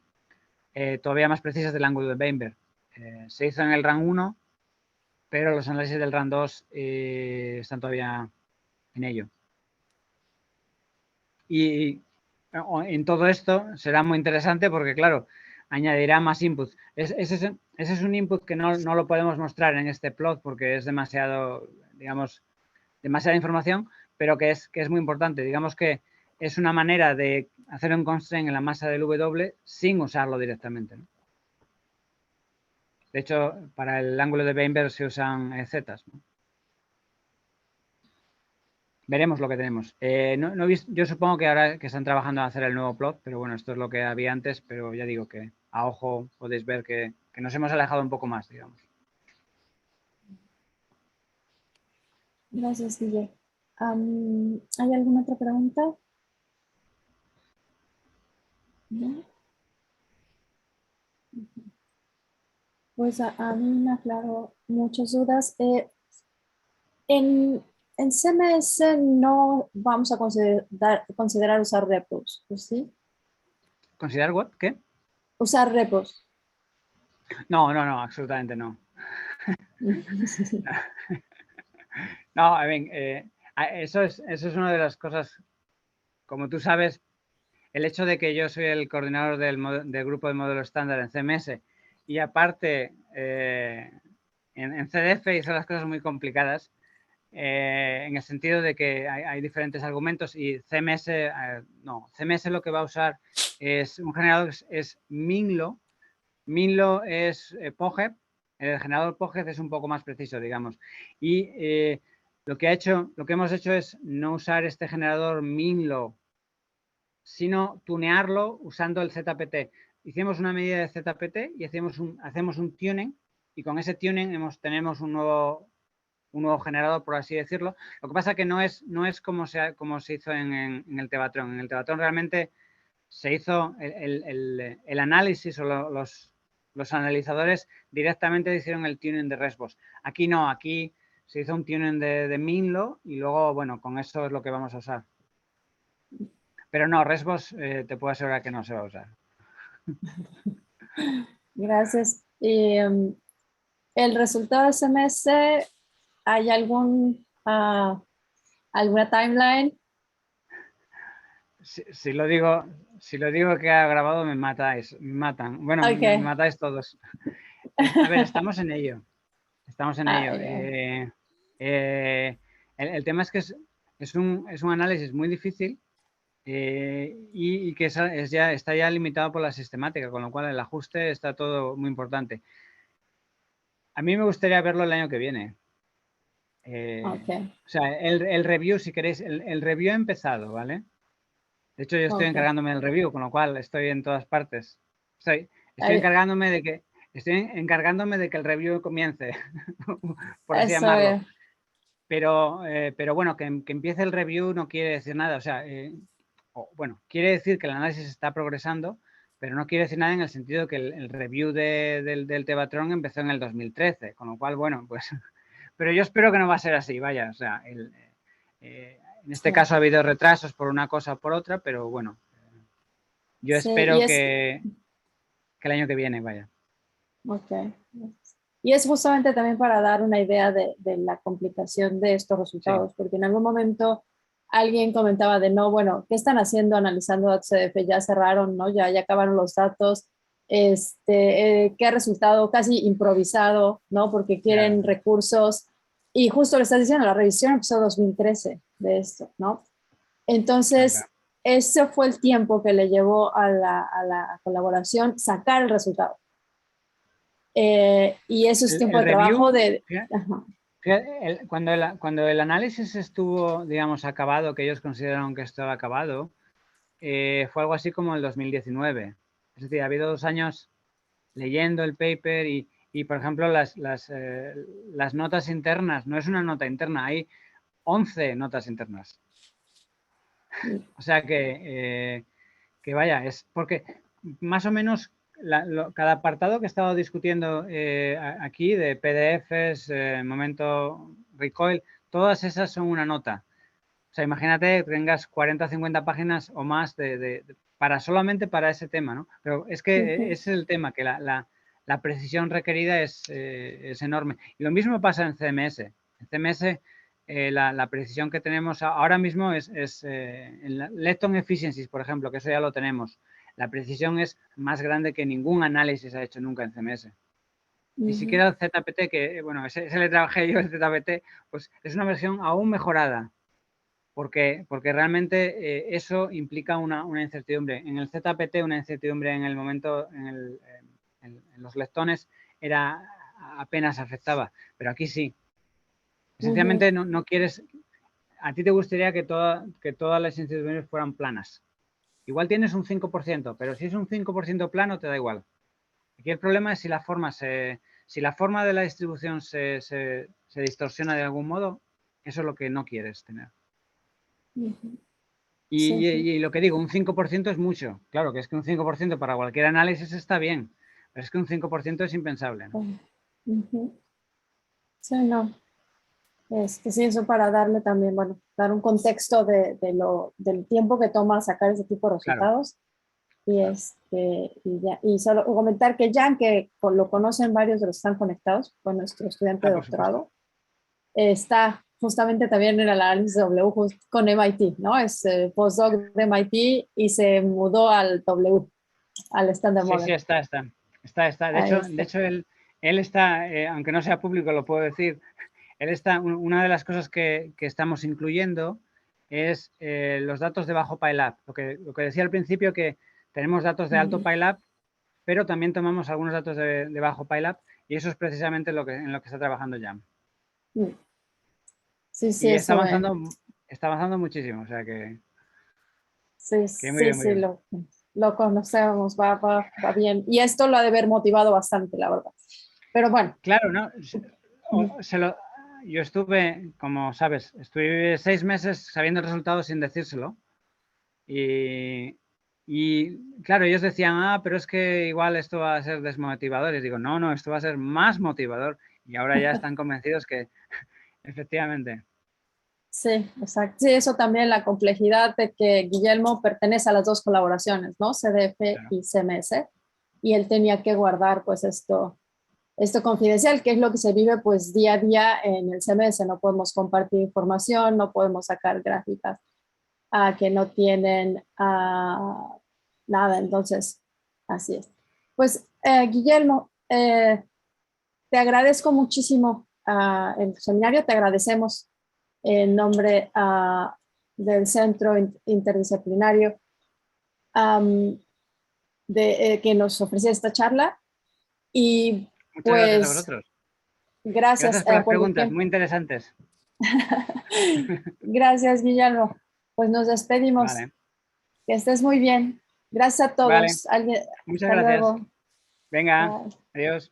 todavía más precisas del ángulo de Weinberg. Se hizo en el RAN 1, pero los análisis del RAN 2 están todavía en ello. Y en todo esto será muy interesante porque, claro, añadirá más inputs. Ese es un input que no lo podemos mostrar en este plot porque es demasiado, digamos, demasiada información, pero que es muy importante. Digamos que es una manera de hacer un constraint en la masa del W sin usarlo directamente, ¿no? De hecho, para el ángulo de Weinberg se usan zetas, ¿no? veremos lo que tenemos. Yo supongo que ahora que están trabajando en hacer el nuevo plot, pero bueno, esto es lo que había antes, pero ya digo que a ojo podéis ver que nos hemos alejado un poco más, digamos. Gracias, Guille. ¿Hay alguna otra pregunta? ¿No? Pues a mí me aclaró muchas dudas. En CMS no vamos a considerar usar repos, ¿sí? ¿Considerar what? ¿Qué? Usar repos. No, absolutamente no. No, a ver, eso es una de las cosas, como tú sabes, el hecho de que yo soy el coordinador del grupo de modelo estándar en CMS y aparte en CDF hizo las cosas muy complicadas en el sentido de que hay diferentes argumentos y CMS, no, CMS lo que va a usar es un generador, es Minlo. Minlo es POGEP, el generador POGEP es un poco más preciso, digamos. Y lo que hemos hecho es no usar este generador Minlo, sino tunearlo usando el ZPT. Hicimos una medida de ZPT y hacemos un tuning y con ese tuning tenemos un nuevo generador, por así decirlo. Lo que pasa que no es como se hizo en el Tevatron. En el Tevatron realmente se hizo el análisis o los analizadores directamente hicieron el tuning de Resbos. Aquí no, aquí se hizo un tuning de Minlo y luego, bueno, con eso es lo que vamos a usar. Pero no, Resbos te puedo asegurar que no se va a usar. Gracias. El resultado de SMS, ¿hay alguna timeline? Si lo digo que ha grabado me matan. Bueno, Okay. me matáis todos. A ver, estamos en ello. Yeah. El tema es que es un análisis muy difícil y que está ya limitado por la sistemática, con lo cual el ajuste está todo muy importante. A mí me gustaría verlo el año que viene. Okay. O sea, el review, si queréis, el review ha empezado, ¿vale? De hecho, yo estoy encargándome del review, con lo cual estoy en todas partes. Estoy encargándome de que el review comience, por así llamarlo. Pero bueno, que empiece el review no quiere decir nada. O sea, bueno, quiere decir que el análisis está progresando, pero no quiere decir nada en el sentido que el review del Tevatron empezó en el 2013, con lo cual, bueno, pues... Pero yo espero que no va a ser así, vaya. O sea, en este caso ha habido retrasos por una cosa o por otra, pero bueno, yo espero que el año que viene vaya. Ok. Y es justamente también para dar una idea de la complicación de estos resultados, sí. Porque en algún momento alguien comentaba de no, bueno, ¿qué están haciendo analizando CDF? Ya cerraron, ¿no? Ya acabaron los datos. ¿Qué ha resultado casi improvisado, ¿no? Porque quieren recursos. Y justo lo estás diciendo, la revisión empezó en 2013 de esto, ¿no? Entonces, ese fue el tiempo que le llevó a la colaboración sacar el resultado. Y eso es tiempo de trabajo de... Cuando el análisis estuvo, digamos, acabado, que ellos consideraron que estaba acabado, fue algo así como el 2019. Es decir, ha habido 2 años leyendo el paper y por ejemplo, las notas internas, no es una nota interna, hay 11 notas internas. O sea que vaya, es porque más o menos cada apartado que he estado discutiendo aquí de PDFs, momento recoil, todas esas son una nota. O sea, imagínate que tengas 40 o 50 páginas o más solamente para ese tema, ¿no? Pero es que ese es el tema, que la precisión requerida es enorme. Y lo mismo pasa en CMS. En CMS la precisión que tenemos ahora mismo es en la Lepton Efficiencies, por ejemplo, que eso ya lo tenemos. La precisión es más grande que ningún análisis ha hecho nunca en CMS. Ni siquiera el ZPT, que bueno, ese le trabajé yo, el ZPT, pues es una versión aún mejorada. Porque realmente eso implica una incertidumbre. En el ZPT una incertidumbre en el momento, en los leptones apenas afectaba, pero aquí sí. Esencialmente no quieres, a ti te gustaría que todas las instituciones fueran planas. Igual tienes un 5%, pero si es un 5% plano te da igual. Aquí el problema es si la forma de la distribución se distorsiona de algún modo, eso es lo que no quieres tener. Y lo que digo, un 5% es mucho. Claro que es que un 5% para cualquier análisis está bien, pero es que un 5% es impensable, ¿no? Sí, no. Sí, eso para darle también, bueno, dar un contexto del tiempo que toma sacar ese tipo de resultados. Claro. Y solo comentar que Jan, que lo conocen varios de los que están conectados, con nuestro estudiante de doctorado, está justamente también en el análisis W con MIT, ¿no? Es postdoc de MIT y se mudó al W, al Standard Model. Sí, está. De hecho, él está, aunque no sea público, lo puedo decir, él está, una de las cosas que estamos incluyendo es los datos de bajo PyLab. Lo que decía al principio, que tenemos datos de alto PyLab, pero también tomamos algunos datos de bajo PyLab, y eso es precisamente en lo que está trabajando Jan. Sí, y está avanzando muchísimo, o sea que... Sí, muy bien. Lo conocemos, va bien. Y esto lo ha de haber motivado bastante, la verdad. Pero bueno. Claro, ¿no? Yo estuve, como sabes, estuve 6 meses sabiendo el resultado sin decírselo. Y claro, ellos decían, pero es que igual esto va a ser desmotivador. Y digo, no, esto va a ser más motivador. Y ahora ya están convencidos que efectivamente. Sí, exacto. Sí, eso también, la complejidad de que Guillermo pertenece a las dos colaboraciones, ¿no? CDF claro. Y CMS. Y él tenía que guardar pues esto confidencial, que es lo que se vive pues día a día en el CMS. No podemos compartir información, no podemos sacar gráficas que no tienen nada. Entonces, así es. Pues, Guillermo, te agradezco muchísimo el seminario, te agradecemos en nombre del Centro Interdisciplinario que nos ofreció esta charla. Y muchas pues, gracias a vosotros. Gracias por las preguntas, muy interesantes. Gracias, Guillermo. Pues nos despedimos. Vale. Que estés muy bien. Gracias a todos. Vale. Muchas gracias. Luego. Venga, adiós.